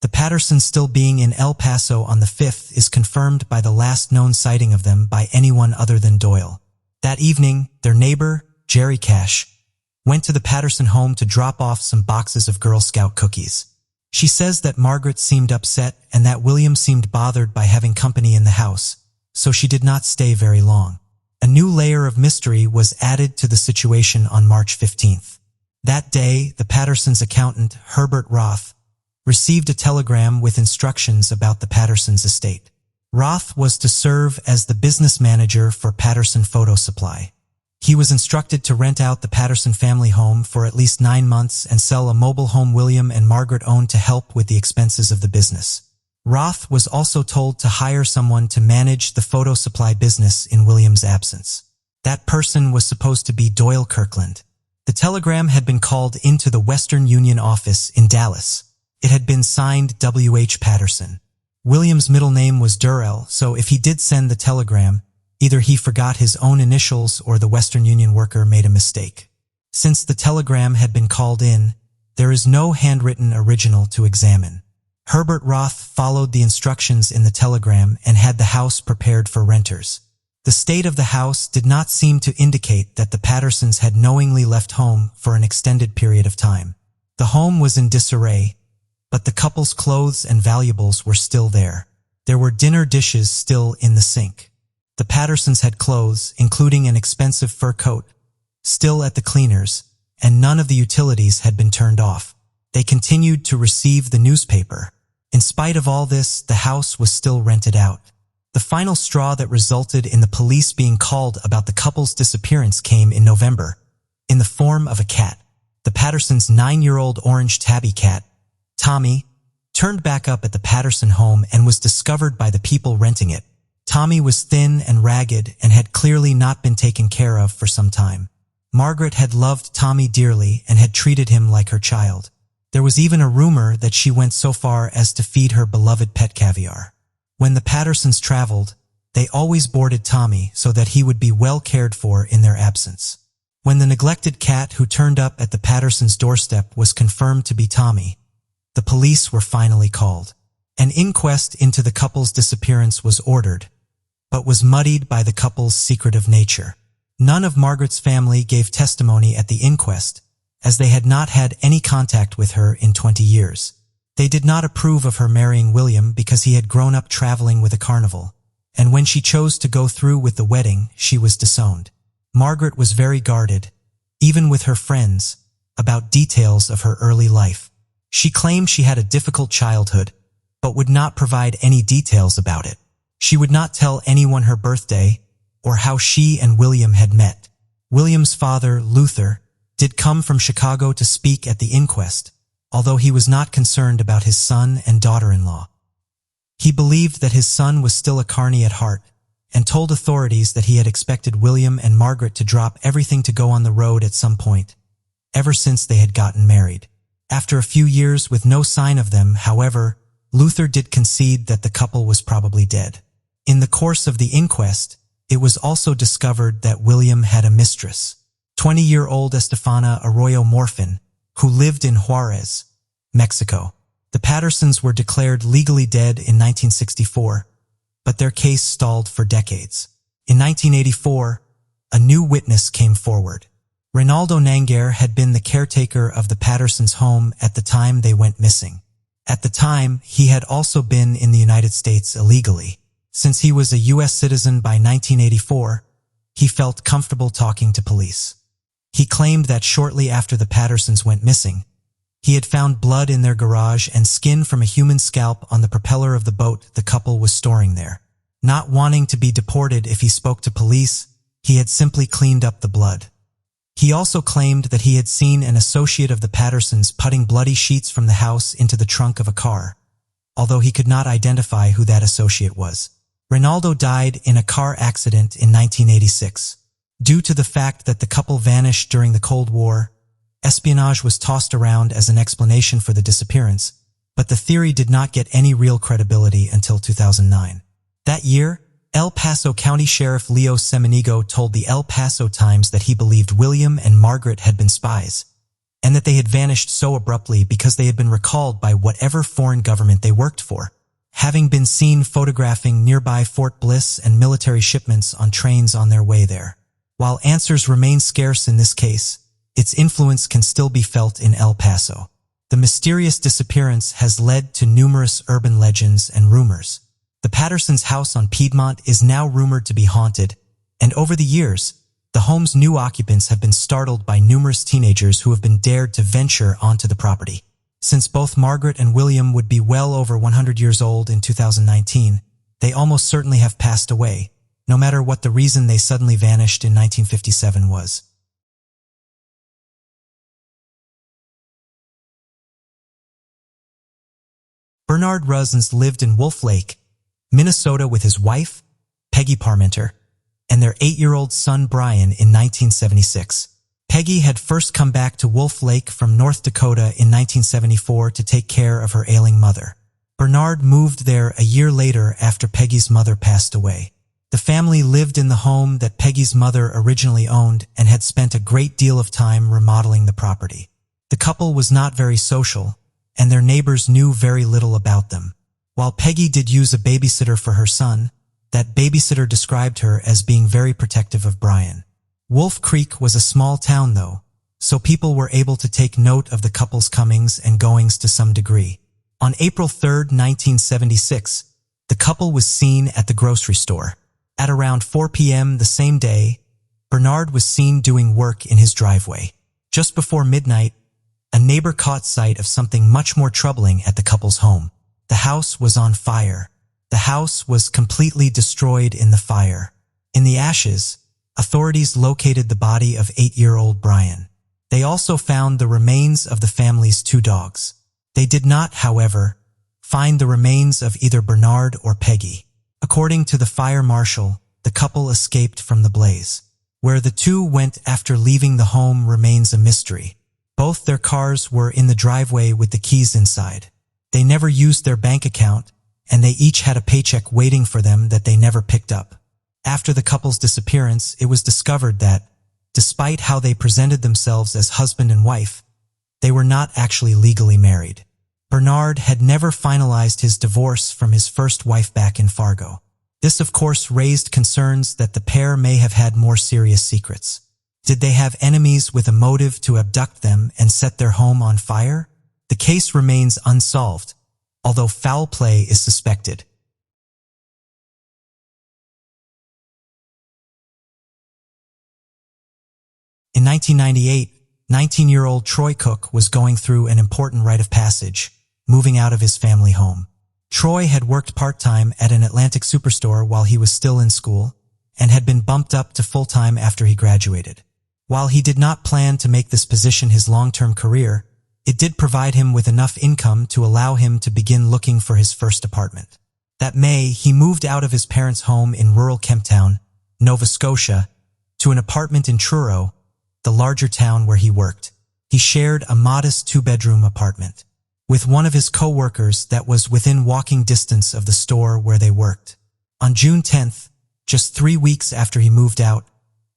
The Pattersons still being in El Paso on the 5th is confirmed by the last known sighting of them by anyone other than Doyle. That evening, their neighbor, Jerry Cash, went to the Patterson home to drop off some boxes of Girl Scout cookies. She says that Margaret seemed upset and that William seemed bothered by having company in the house, so she did not stay very long. A new layer of mystery was added to the situation on March 15th. That day, the Pattersons' accountant, Herbert Roth, received a telegram with instructions about the Pattersons' estate. Roth was to serve as the business manager for Patterson Photo Supply. He was instructed to rent out the Patterson family home for at least 9 months and sell a mobile home William and Margaret owned to help with the expenses of the business. Roth was also told to hire someone to manage the photo supply business in William's absence. That person was supposed to be Doyle Kirkland. The telegram had been called into the Western Union office in Dallas. It had been signed W.H. Patterson. William's middle name was Durrell, so if he did send the telegram, either he forgot his own initials or the Western Union worker made a mistake. Since the telegram had been called in, there is no handwritten original to examine. Herbert Roth followed the instructions in the telegram and had the house prepared for renters. The state of the house did not seem to indicate that the Pattersons had knowingly left home for an extended period of time. The home was in disarray, but the couple's clothes and valuables were still there. There were dinner dishes still in the sink. The Pattersons had clothes, including an expensive fur coat, still at the cleaners, and none of the utilities had been turned off. They continued to receive the newspaper. In spite of all this, the house was still rented out. The final straw that resulted in the police being called about the couple's disappearance came in November, in the form of a cat. The Pattersons' 9-year-old orange tabby cat, Tommy, turned back up at the Patterson home and was discovered by the people renting it. Tommy was thin and ragged and had clearly not been taken care of for some time. Margaret had loved Tommy dearly and had treated him like her child. There was even a rumor that she went so far as to feed her beloved pet caviar. When the Pattersons traveled, they always boarded Tommy so that he would be well cared for in their absence. When the neglected cat who turned up at the Pattersons' doorstep was confirmed to be Tommy, the police were finally called. An inquest into the couple's disappearance was ordered, but was muddied by the couple's secretive nature. None of Margaret's family gave testimony at the inquest, as they had not had any contact with her in 20 years. They did not approve of her marrying William because he had grown up traveling with a carnival, and when she chose to go through with the wedding, she was disowned. Margaret was very guarded, even with her friends, about details of her early life. She claimed she had a difficult childhood, but would not provide any details about it. She would not tell anyone her birthday or how she and William had met. William's father, Luther, did come from Chicago to speak at the inquest, although he was not concerned about his son and daughter-in-law. He believed that his son was still a carny at heart, and told authorities that he had expected William and Margaret to drop everything to go on the road at some point, ever since they had gotten married. After a few years with no sign of them, however, Luther did concede that the couple was probably dead. In the course of the inquest, it was also discovered that William had a mistress, 20-year-old Estefana Arroyo Morfin, who lived in Juarez, Mexico. The Pattersons were declared legally dead in 1964, but their case stalled for decades. In 1984, a new witness came forward. Reynaldo Nanguer had been the caretaker of the Pattersons' home at the time they went missing. At the time, he had also been in the United States illegally. Since he was a U.S. citizen by 1984, he felt comfortable talking to police. He claimed that shortly after the Pattersons went missing, he had found blood in their garage and skin from a human scalp on the propeller of the boat the couple was storing there. Not wanting to be deported if he spoke to police, he had simply cleaned up the blood. He also claimed that he had seen an associate of the Pattersons putting bloody sheets from the house into the trunk of a car, although he could not identify who that associate was. Reynaldo died in a car accident in 1986. Due to the fact that the couple vanished during the Cold War, espionage was tossed around as an explanation for the disappearance, but the theory did not get any real credibility until 2009. That year, El Paso County Sheriff Leo Semenigo told the El Paso Times that he believed William and Margaret had been spies, and that they had vanished so abruptly because they had been recalled by whatever foreign government they worked for, having been seen photographing nearby Fort Bliss and military shipments on trains on their way there. While answers remain scarce in this case, its influence can still be felt in El Paso. The mysterious disappearance has led to numerous urban legends and rumors. The Pattersons' house on Piedmont is now rumored to be haunted, and over the years, the home's new occupants have been startled by numerous teenagers who have been dared to venture onto the property. Since both Margaret and William would be well over 100 years old in 2019, they almost certainly have passed away, no matter what the reason they suddenly vanished in 1957 was. Bernard Rosins lived in Wolf Lake, Minnesota with his wife, Peggy Parmenter, and their 8-year-old son Brian in 1976. Peggy had first come back to Wolf Lake from North Dakota in 1974 to take care of her ailing mother. Bernard moved there a year later after Peggy's mother passed away. The family lived in the home that Peggy's mother originally owned and had spent a great deal of time remodeling the property. The couple was not very social, and their neighbors knew very little about them. While Peggy did use a babysitter for her son, that babysitter described her as being very protective of Brian. Wolf Creek was a small town though, so people were able to take note of the couple's comings and goings to some degree. On April 3, 1976, the couple was seen at the grocery store. At around 4 p.m. the same day, Bernard was seen doing work in his driveway. Just before midnight, a neighbor caught sight of something much more troubling at the couple's home. The house was on fire. The house was completely destroyed in the fire. In the ashes, authorities located the body of 8-year-old Brian. They also found the remains of the family's 2 dogs. They did not, however, find the remains of either Bernard or Peggy. According to the fire marshal, the couple escaped from the blaze. Where the two went after leaving the home remains a mystery. Both their cars were in the driveway with the keys inside. They never used their bank account, and they each had a paycheck waiting for them that they never picked up. After the couple's disappearance, it was discovered that, despite how they presented themselves as husband and wife, they were not actually legally married. Bernard had never finalized his divorce from his first wife back in Fargo. This, of course, raised concerns that the pair may have had more serious secrets. Did they have enemies with a motive to abduct them and set their home on fire? The case remains unsolved, although foul play is suspected. In 1998, 19-year-old Troy Cook was going through an important rite of passage, moving out of his family home. Troy had worked part-time at an Atlantic superstore while he was still in school and had been bumped up to full-time after he graduated. While he did not plan to make this position his long-term career, it did provide him with enough income to allow him to begin looking for his first apartment. That May, he moved out of his parents' home in rural Kemptown, Nova Scotia, to an apartment in Truro, the larger town where he worked. He shared a modest 2-bedroom apartment with one of his co-workers that was within walking distance of the store where they worked. On June 10th, just 3 weeks after he moved out,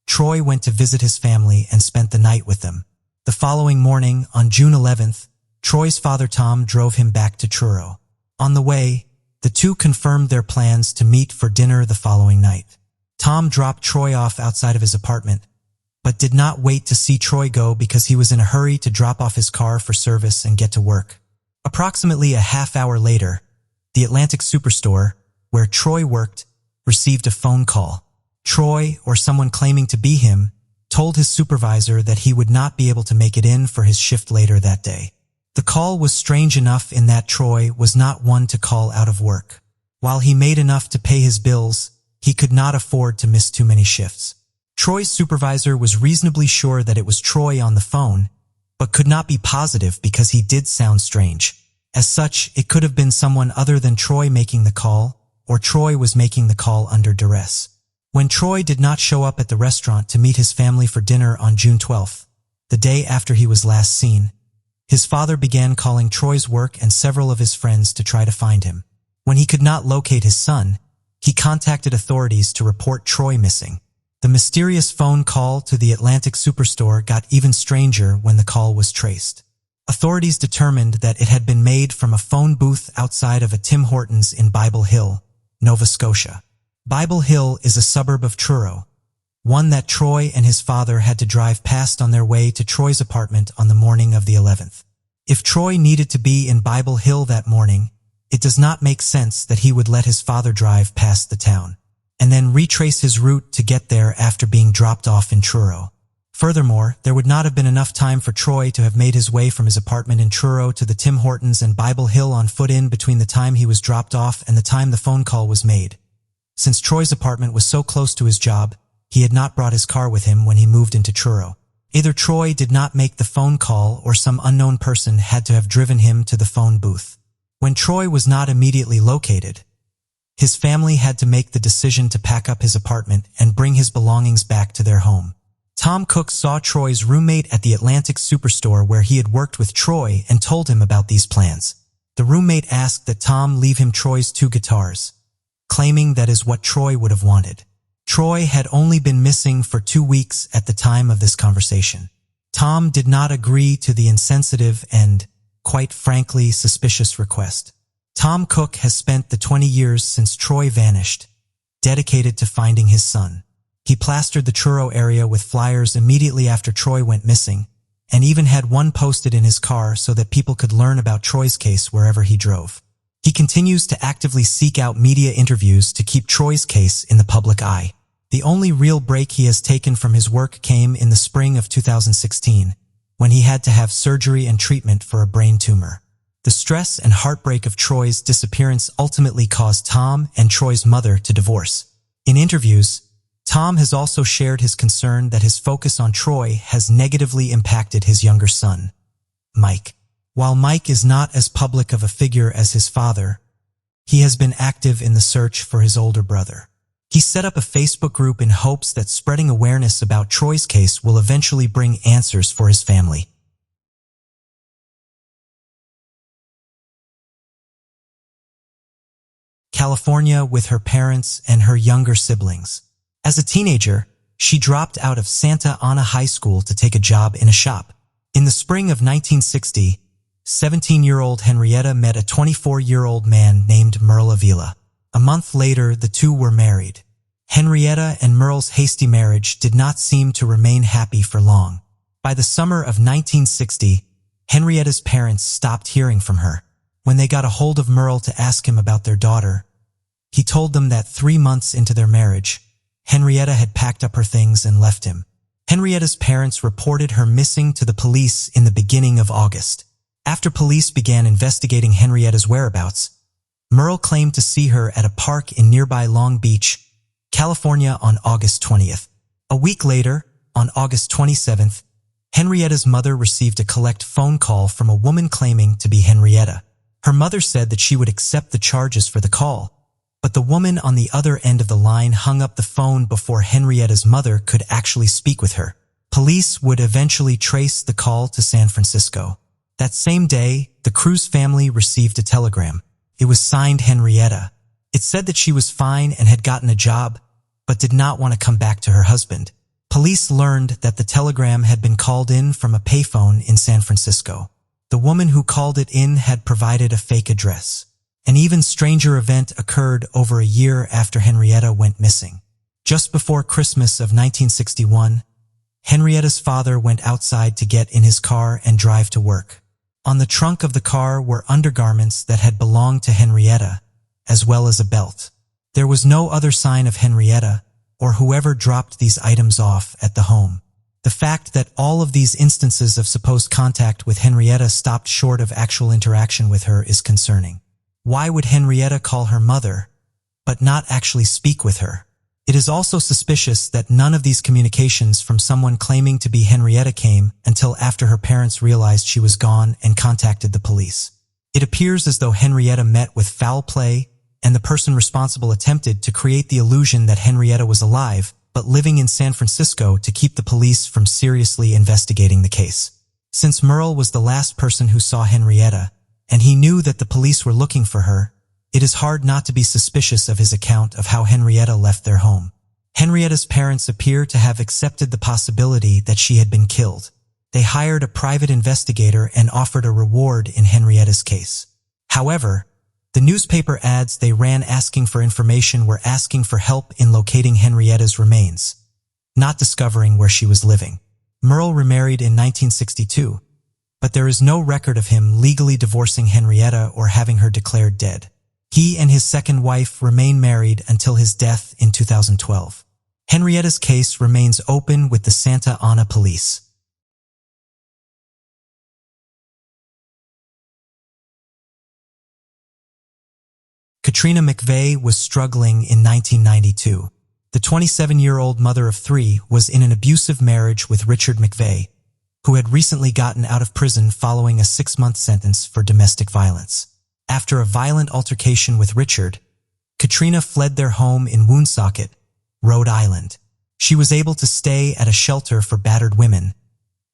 Troy went to visit his family and spent the night with them. The following morning, on June 11th, Troy's father Tom drove him back to Truro. On the way, the two confirmed their plans to meet for dinner the following night. Tom dropped Troy off outside of his apartment, but did not wait to see Troy go because he was in a hurry to drop off his car for service and get to work. Approximately a half-hour later, the Atlantic superstore, where Troy worked, received a phone call. Troy, or someone claiming to be him, told his supervisor that he would not be able to make it in for his shift later that day. The call was strange enough in that Troy was not one to call out of work. While he made enough to pay his bills, he could not afford to miss too many shifts. Troy's supervisor was reasonably sure that it was Troy on the phone, but could not be positive because he did sound strange. As such, it could have been someone other than Troy making the call, or Troy was making the call under duress. When Troy did not show up at the restaurant to meet his family for dinner on June 12th, the day after he was last seen, his father began calling Troy's work and several of his friends to try to find him. When he could not locate his son, he contacted authorities to report Troy missing. The mysterious phone call to the Atlantic superstore got even stranger when the call was traced. Authorities determined that it had been made from a phone booth outside of a Tim Hortons in Bible Hill, Nova Scotia. Bible Hill is a suburb of Truro, one that Troy and his father had to drive past on their way to Troy's apartment on the morning of the 11th. If Troy needed to be in Bible Hill that morning, it does not make sense that he would let his father drive past the town and then retrace his route to get there after being dropped off in Truro. Furthermore, there would not have been enough time for Troy to have made his way from his apartment in Truro to the Tim Hortons and Bible Hill on foot in between the time he was dropped off and the time the phone call was made. Since Troy's apartment was so close to his job, he had not brought his car with him when he moved into Truro. Either Troy did not make the phone call or some unknown person had to have driven him to the phone booth. When Troy was not immediately located, his family had to make the decision to pack up his apartment and bring his belongings back to their home. Tom Cook saw Troy's roommate at the Atlantic superstore where he had worked with Troy and told him about these plans. The roommate asked that Tom leave him Troy's 2 guitars, claiming that is what Troy would have wanted. Troy had only been missing for 2 weeks at the time of this conversation. Tom did not agree to the insensitive and, quite frankly, suspicious request. Tom Cook has spent the 20 years since Troy vanished dedicated to finding his son. He plastered the Truro area with flyers immediately after Troy went missing, and even had one posted in his car so that people could learn about Troy's case wherever he drove. He continues to actively seek out media interviews to keep Troy's case in the public eye. The only real break he has taken from his work came in the spring of 2016, when he had to have surgery and treatment for a brain tumor. The stress and heartbreak of Troy's disappearance ultimately caused Tom and Troy's mother to divorce. In interviews, Tom has also shared his concern that his focus on Troy has negatively impacted his younger son, Mike. While Mike is not as public of a figure as his father, he has been active in the search for his older brother. He set up a Facebook group in hopes that spreading awareness about Troy's case will eventually bring answers for his family. California with her parents and her younger siblings. As a teenager, she dropped out of Santa Ana High School to take a job in a shop. In the spring of 1960, 17-year-old Henrietta met a 24-year-old man named Merle Avila. A month later, the two were married. Henrietta and Merle's hasty marriage did not seem to remain happy for long. By the summer of 1960, Henrietta's parents stopped hearing from her. When they got a hold of Merle to ask him about their daughter, he told them that 3 months into their marriage, Henrietta had packed up her things and left him. Henrietta's parents reported her missing to the police in the beginning of August. After police began investigating Henrietta's whereabouts, Merle claimed to see her at a park in nearby Long Beach, California on August 20th. A week later, on August 27th, Henrietta's mother received a collect phone call from a woman claiming to be Henrietta. Her mother said that she would accept the charges for the call, but the woman on the other end of the line hung up the phone before Henrietta's mother could actually speak with her. Police would eventually trace the call to San Francisco. That same day, the Cruz family received a telegram. It was signed Henrietta. It said that she was fine and had gotten a job, but did not want to come back to her husband. Police learned that the telegram had been called in from a payphone in San Francisco. The woman who called it in had provided a fake address. An even stranger event occurred over a year after Henrietta went missing. Just before Christmas of 1961, Henrietta's father went outside to get in his car and drive to work. On the trunk of the car were undergarments that had belonged to Henrietta, as well as a belt. There was no other sign of Henrietta or whoever dropped these items off at the home. The fact that all of these instances of supposed contact with Henrietta stopped short of actual interaction with her is concerning. Why would Henrietta call her mother, but not actually speak with her? It is also suspicious that none of these communications from someone claiming to be Henrietta came until after her parents realized she was gone and contacted the police. It appears as though Henrietta met with foul play, and the person responsible attempted to create the illusion that Henrietta was alive, but living in San Francisco to keep the police from seriously investigating the case. Since Merle was the last person who saw Henrietta, and he knew that the police were looking for her, it is hard not to be suspicious of his account of how Henrietta left their home. Henrietta's parents appear to have accepted the possibility that she had been killed. They hired a private investigator and offered a reward in Henrietta's case. However, the newspaper ads they ran asking for information were asking for help in locating Henrietta's remains, not discovering where she was living. Merle remarried in 1962, but there is no record of him legally divorcing Henrietta or having her declared dead. He and his second wife remain married until his death in 2012. Henrietta's case remains open with the Santa Ana police. Katrina McVey was struggling in 1992. The 27-year-old mother of 3 was in an abusive marriage with Richard McVey, who had recently gotten out of prison following a 6-month sentence for domestic violence. After a violent altercation with Richard, Katrina fled their home in Woonsocket, Rhode Island. She was able to stay at a shelter for battered women,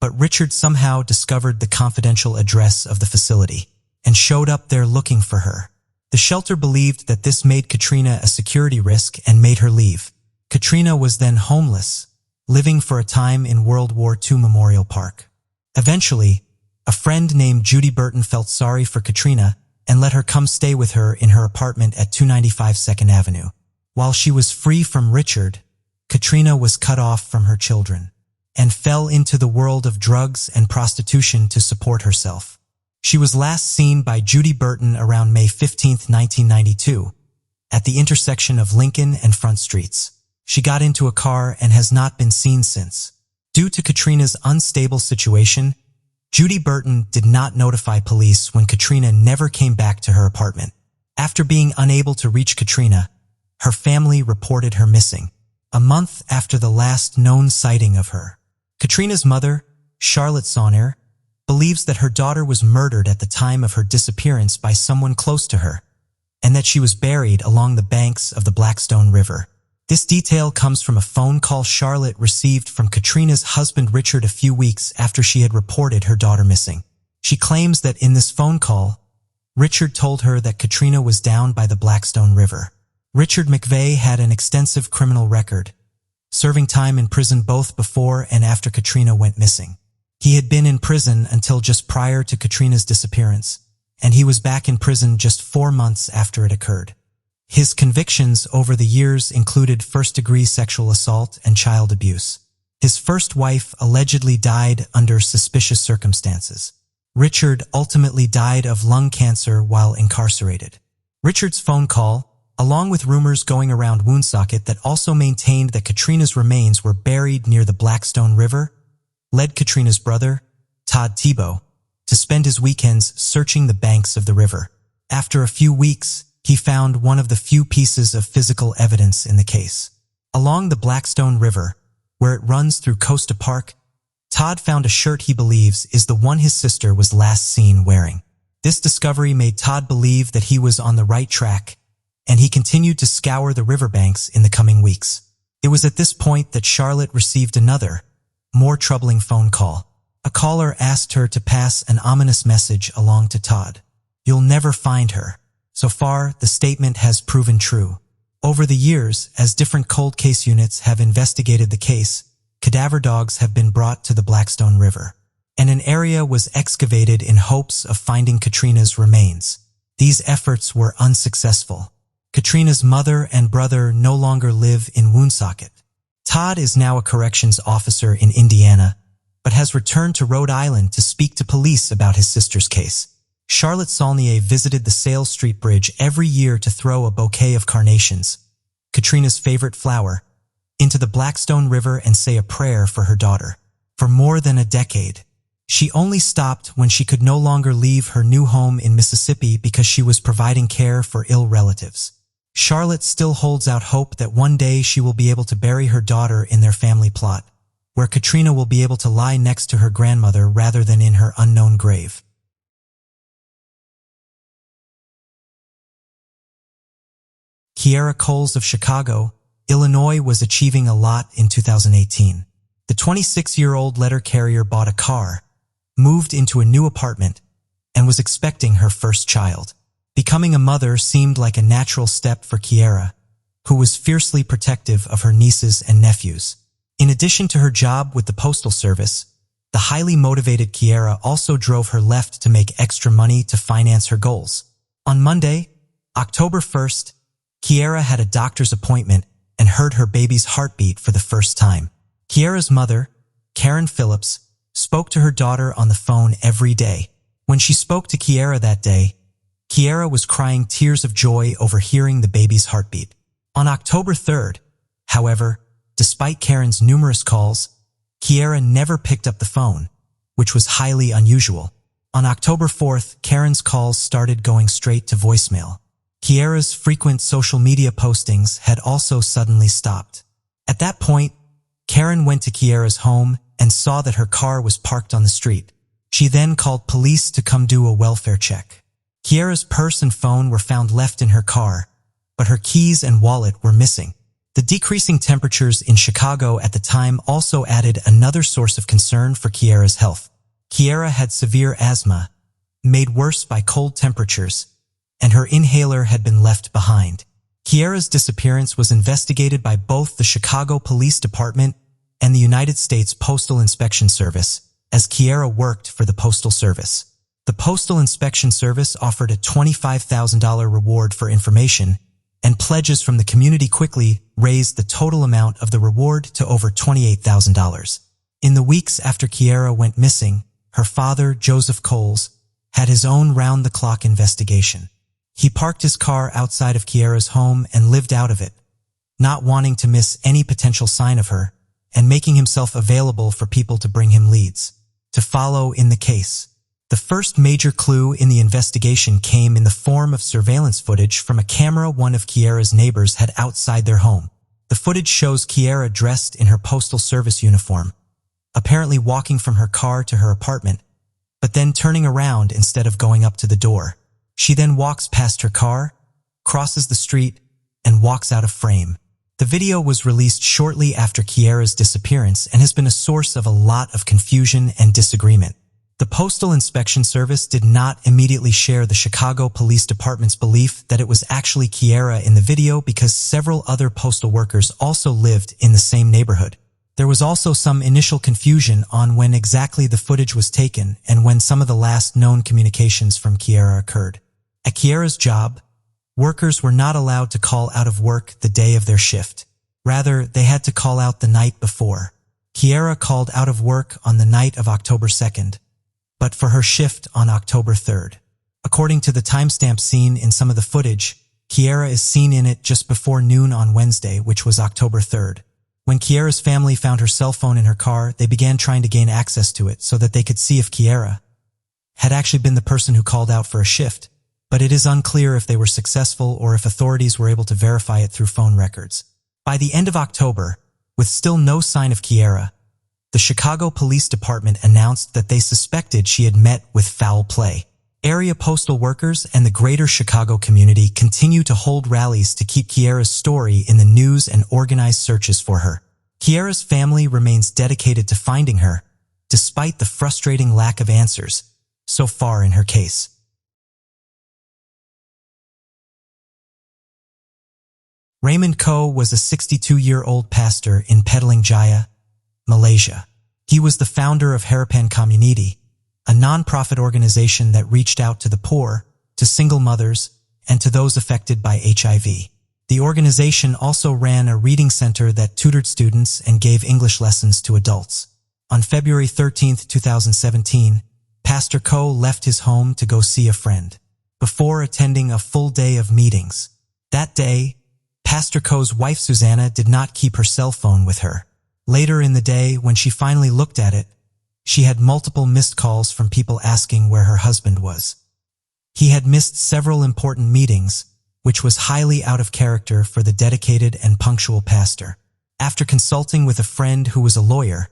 but Richard somehow discovered the confidential address of the facility and showed up there looking for her. The shelter believed that this made Katrina a security risk and made her leave. Katrina was then homeless, living for a time in World War II Memorial Park. Eventually, a friend named Judy Burton felt sorry for Katrina and let her come stay with her in her apartment at 295 2nd Avenue. While she was free from Richard, Katrina was cut off from her children and fell into the world of drugs and prostitution to support herself. She was last seen by Judy Burton around May 15, 1992, at the intersection of Lincoln and Front Streets. She got into a car and has not been seen since. Due to Katrina's unstable situation, Judy Burton did not notify police when Katrina never came back to her apartment. After being unable to reach Katrina, her family reported her missing, a month after the last known sighting of her. Katrina's mother, Charlotte Sonner, believes that her daughter was murdered at the time of her disappearance by someone close to her, and that she was buried along the banks of the Blackstone River. This detail comes from a phone call Charlotte received from Katrina's husband Richard a few weeks after she had reported her daughter missing. She claims that in this phone call, Richard told her that Katrina was down by the Blackstone River. Richard McVey had an extensive criminal record, serving time in prison both before and after Katrina went missing. He had been in prison until just prior to Katrina's disappearance, and he was back in prison just 4 months after it occurred. His convictions over the years included first-degree sexual assault and child abuse. His first wife allegedly died under suspicious circumstances. Richard ultimately died of lung cancer while incarcerated. Richard's phone call, along with rumors going around Woonsocket that also maintained that Katrina's remains were buried near the Blackstone River, led Katrina's brother, Todd Thibault, to spend his weekends searching the banks of the river. After a few weeks, he found one of the few pieces of physical evidence in the case. Along the Blackstone River, where it runs through Costa Park, Todd found a shirt he believes is the one his sister was last seen wearing. This discovery made Todd believe that he was on the right track, and he continued to scour the riverbanks in the coming weeks. It was at this point that Charlotte received another, more troubling phone call. A caller asked her to pass an ominous message along to Todd. "You'll never find her." So far, the statement has proven true. Over the years, as different cold case units have investigated the case, cadaver dogs have been brought to the Blackstone River, and an area was excavated in hopes of finding Katrina's remains. These efforts were unsuccessful. Katrina's mother and brother no longer live in Woonsocket. Todd is now a corrections officer in Indiana, but has returned to Rhode Island to speak to police about his sister's case. Charlotte Saulnier visited the Sales Street Bridge every year to throw a bouquet of carnations, Katrina's favorite flower, into the Blackstone River and say a prayer for her daughter. For more than a decade, she only stopped when she could no longer leave her new home in Mississippi because she was providing care for ill relatives. Charlotte still holds out hope that one day she will be able to bury her daughter in their family plot, where Katrina will be able to lie next to her grandmother rather than in her unknown grave. Kiara Kohls of Chicago, Illinois was achieving a lot in 2018. The 26-year-old letter carrier bought a car, moved into a new apartment, and was expecting her first child. Becoming a mother seemed like a natural step for Kiara, who was fiercely protective of her nieces and nephews. In addition to her job with the Postal Service, the highly motivated Kiara also drove her left to make extra money to finance her goals. On Monday, October 1st, Kiara had a doctor's appointment and heard her baby's heartbeat for the first time. Kiara's mother, Karen Phillips, spoke to her daughter on the phone every day. When she spoke to Kiara that day, Kiara was crying tears of joy over hearing the baby's heartbeat. On October 3rd, however, despite Karen's numerous calls, Kiara never picked up the phone, which was highly unusual. On October 4th, Karen's calls started going straight to voicemail. Kiara's frequent social media postings had also suddenly stopped. At that point, Karen went to Kiara's home and saw that her car was parked on the street. She then called police to come do a welfare check. Kiara's purse and phone were found left in her car, but her keys and wallet were missing. The decreasing temperatures in Chicago at the time also added another source of concern for Kiara's health. Kiara had severe asthma, made worse by cold temperatures, and her inhaler had been left behind. Kiara's disappearance was investigated by both the Chicago Police Department and the United States Postal Inspection Service, as Kiara worked for the Postal Service. The Postal Inspection Service offered a $25,000 reward for information and pledges from the community quickly raised the total amount of the reward to over $28,000. In the weeks after Kiara went missing, her father, Joseph Kohls, had his own round-the-clock investigation. He parked his car outside of Kiara's home and lived out of it, not wanting to miss any potential sign of her, and making himself available for people to bring him leads to follow in the case. The first major clue in the investigation came in the form of surveillance footage from a camera one of Kiara's neighbors had outside their home. The footage shows Kiara dressed in her postal service uniform, apparently walking from her car to her apartment, but then turning around instead of going up to the door. She then walks past her car, crosses the street, and walks out of frame. The video was released shortly after Kiara's disappearance and has been a source of a lot of confusion and disagreement. The Postal Inspection Service did not immediately share the Chicago Police Department's belief that it was actually Kiara in the video because several other postal workers also lived in the same neighborhood. There was also some initial confusion on when exactly the footage was taken and when some of the last known communications from Kiara occurred. At Kiara's job, workers were not allowed to call out of work the day of their shift. Rather, they had to call out the night before. Kiara called out of work on the night of October 2nd, but for her shift on October 3rd. According to the timestamp seen in some of the footage, Kiara is seen in it just before noon on Wednesday, which was October 3rd. When Kiara's family found her cell phone in her car, they began trying to gain access to it so that they could see if Kiara had actually been the person who called out for a shift, but it is unclear if they were successful or if authorities were able to verify it through phone records. By the end of October, with still no sign of Kiara, the Chicago Police Department announced that they suspected she had met with foul play. Area postal workers and the greater Chicago community continue to hold rallies to keep Kiara's story in the news and organize searches for her. Kiara's family remains dedicated to finding her, despite the frustrating lack of answers so far in her case. Raymond Koh was a 62-year-old pastor in Petaling Jaya, Malaysia. He was the founder of Harapan Community, a non-profit organization that reached out to the poor, to single mothers, and to those affected by HIV. The organization also ran a reading center that tutored students and gave English lessons to adults. On February 13, 2017, Pastor Koh left his home to go see a friend, before attending a full day of meetings. That day, Pastor Koh's wife Susanna did not keep her cell phone with her. Later in the day, when she finally looked at it, she had multiple missed calls from people asking where her husband was. He had missed several important meetings, which was highly out of character for the dedicated and punctual pastor. After consulting with a friend who was a lawyer,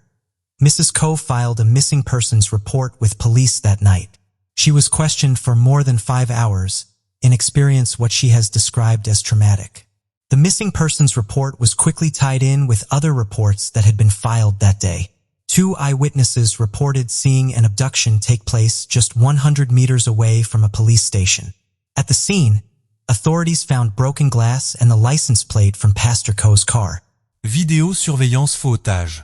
Mrs. Koh filed a missing persons report with police that night. She was questioned for more than 5 hours and experienced what she has described as traumatic. The missing persons report was quickly tied in with other reports that had been filed that day. 2 eyewitnesses reported seeing an abduction take place just 100 meters away from a police station. At the scene, authorities found broken glass and the license plate from Pastor Koh's car. Vidéosurveillance faux-otage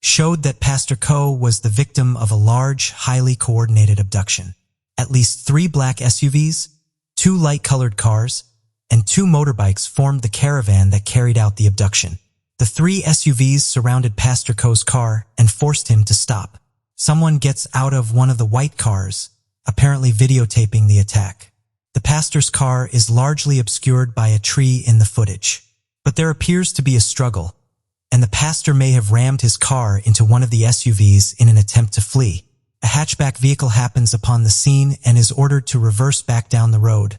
Showed that Pastor Koh was the victim of a large, highly coordinated abduction. At least 3 black SUVs, 2 light-colored cars, and 2 motorbikes formed the caravan that carried out the abduction. The 3 SUVs surrounded Pastor Koh's car and forced him to stop. Someone gets out of one of the white cars, apparently videotaping the attack. The pastor's car is largely obscured by a tree in the footage. But there appears to be a struggle, and the pastor may have rammed his car into one of the SUVs in an attempt to flee. A hatchback vehicle happens upon the scene and is ordered to reverse back down the road,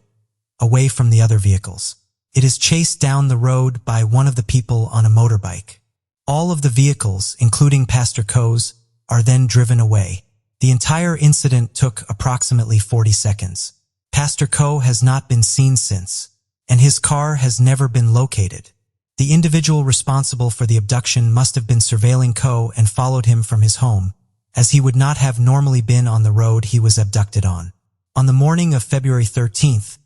away from the other vehicles. It is chased down the road by one of the people on a motorbike. All of the vehicles, including Pastor Koh's, are then driven away. The entire incident took approximately 40 seconds. Pastor Koh has not been seen since, and his car has never been located. The individual responsible for the abduction must have been surveilling Koh and followed him from his home, as he would not have normally been on the road he was abducted on. On the morning of February 13th,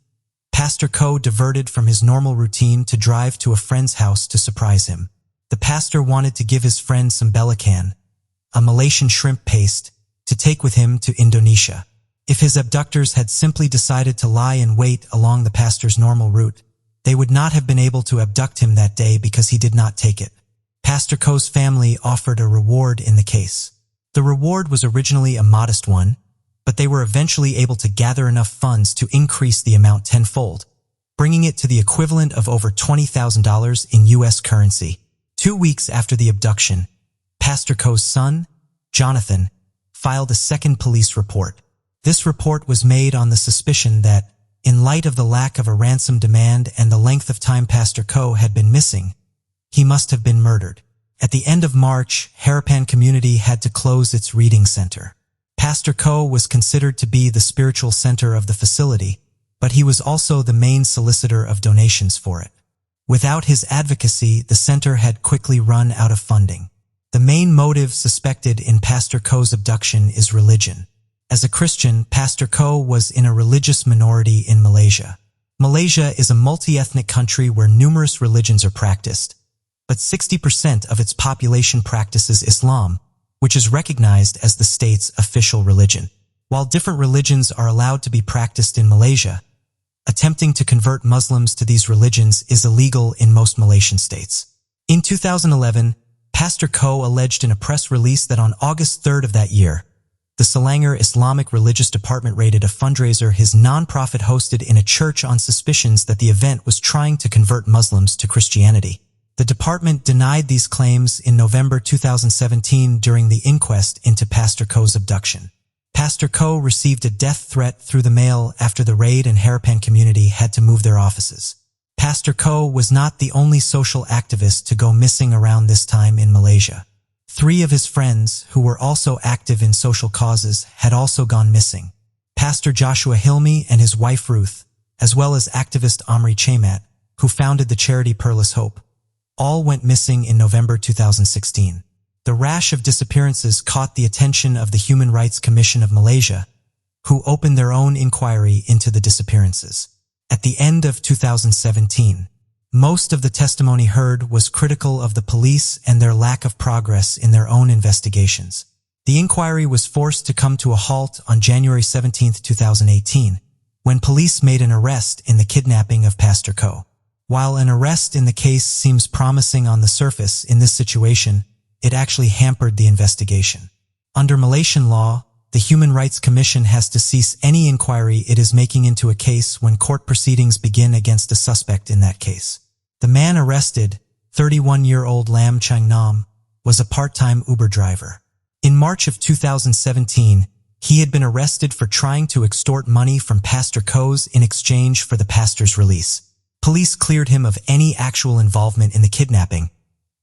Pastor Koh diverted from his normal routine to drive to a friend's house to surprise him. The pastor wanted to give his friend some belacan, a Malaysian shrimp paste, to take with him to Indonesia. If his abductors had simply decided to lie in wait along the pastor's normal route, They would not have been able to abduct him that day because he did not take it. Pastor Kohls' family offered a reward in the case. The reward was originally a modest one, but they were eventually able to gather enough funds to increase the amount tenfold, bringing it to the equivalent of over $20,000 in U.S. currency. 2 weeks after the abduction, Pastor Kohls' son, Jonathan, filed a second police report. This report was made on the suspicion that, in light of the lack of a ransom demand and the length of time Pastor Kohls had been missing, he must have been murdered. At the end of March, Harapan community had to close its reading center. Pastor Kohls was considered to be the spiritual center of the facility, but he was also the main solicitor of donations for it. Without his advocacy, the center had quickly run out of funding. The main motive suspected in Pastor Kohls' abduction is religion. As a Christian, Pastor Kohls was in a religious minority in Malaysia. Malaysia is a multi-ethnic country where numerous religions are practiced, but 60% of its population practices Islam, which is recognized as the state's official religion. While different religions are allowed to be practiced in Malaysia, attempting to convert Muslims to these religions is illegal in most Malaysian states. In 2011, Pastor Kohls alleged in a press release that on August 3rd of that year, the Selangor Islamic Religious Department raided a fundraiser his non-profit hosted in a church on suspicions that the event was trying to convert Muslims to Christianity. The department denied these claims in November 2017 during the inquest into Pastor Kohls' abduction. Pastor Kohls received a death threat through the mail after the raid, and Harapan community had to move their offices. Pastor Kohls was not the only social activist to go missing around this time in Malaysia. 3 of his friends, who were also active in social causes, had also gone missing. Pastor Joshua Hilmi and his wife Ruth, as well as activist Omri Chamat, who founded the charity Peerless Hope, all went missing in November 2016. The rash of disappearances caught the attention of the Human Rights Commission of Malaysia, who opened their own inquiry into the disappearances. At the end of 2017, most of the testimony heard was critical of the police and their lack of progress in their own investigations. The inquiry was forced to come to a halt on January 17, 2018, when police made an arrest in the kidnapping of Pastor Kohls. While an arrest in the case seems promising on the surface, in this situation, it actually hampered the investigation. Under Malaysian law, the Human Rights Commission has to cease any inquiry it is making into a case when court proceedings begin against a suspect in that case. The man arrested, 31-year-old Lam Chang Nam, was a part-time Uber driver. In March of 2017, he had been arrested for trying to extort money from Pastor Kohls in exchange for the pastor's release. Police cleared him of any actual involvement in the kidnapping,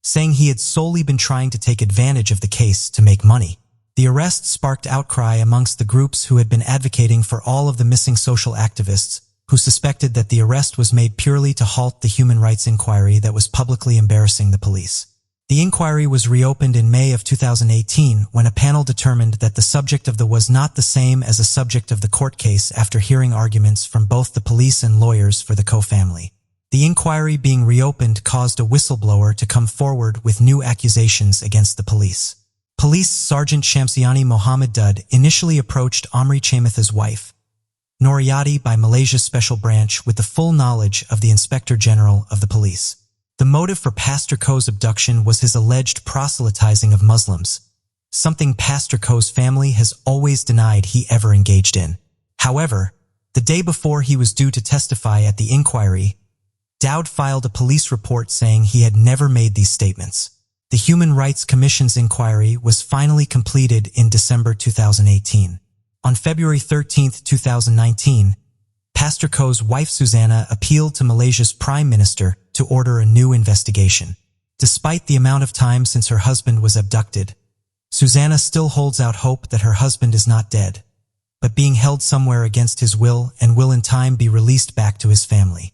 saying he had solely been trying to take advantage of the case to make money. The arrest sparked outcry amongst the groups who had been advocating for all of the missing social activists, who suspected that the arrest was made purely to halt the human rights inquiry that was publicly embarrassing the police. The inquiry was reopened in May of 2018 when a panel determined that the subject of the was not the same as a subject of the court case after hearing arguments from both the police and lawyers for the Kohls family. The inquiry being reopened caused a whistleblower to come forward with new accusations against the police. Police Sergeant Shamsiani Mohammed Dud initially approached Omri Chamatha's wife, Noriati, by Malaysia's Special Branch with the full knowledge of the Inspector General of the police. The motive for Pastor Kohls' abduction was his alleged proselytizing of Muslims, something Pastor Kohls' family has always denied he ever engaged in. However, the day before he was due to testify at the inquiry, Dowd filed a police report saying he had never made these statements. The Human Rights Commission's inquiry was finally completed in December 2018. On February 13, 2019, Pastor Kohls' wife Susanna appealed to Malaysia's Prime Minister to order a new investigation. Despite the amount of time since her husband was abducted, Susanna still holds out hope that her husband is not dead, but being held somewhere against his will and will in time be released back to his family.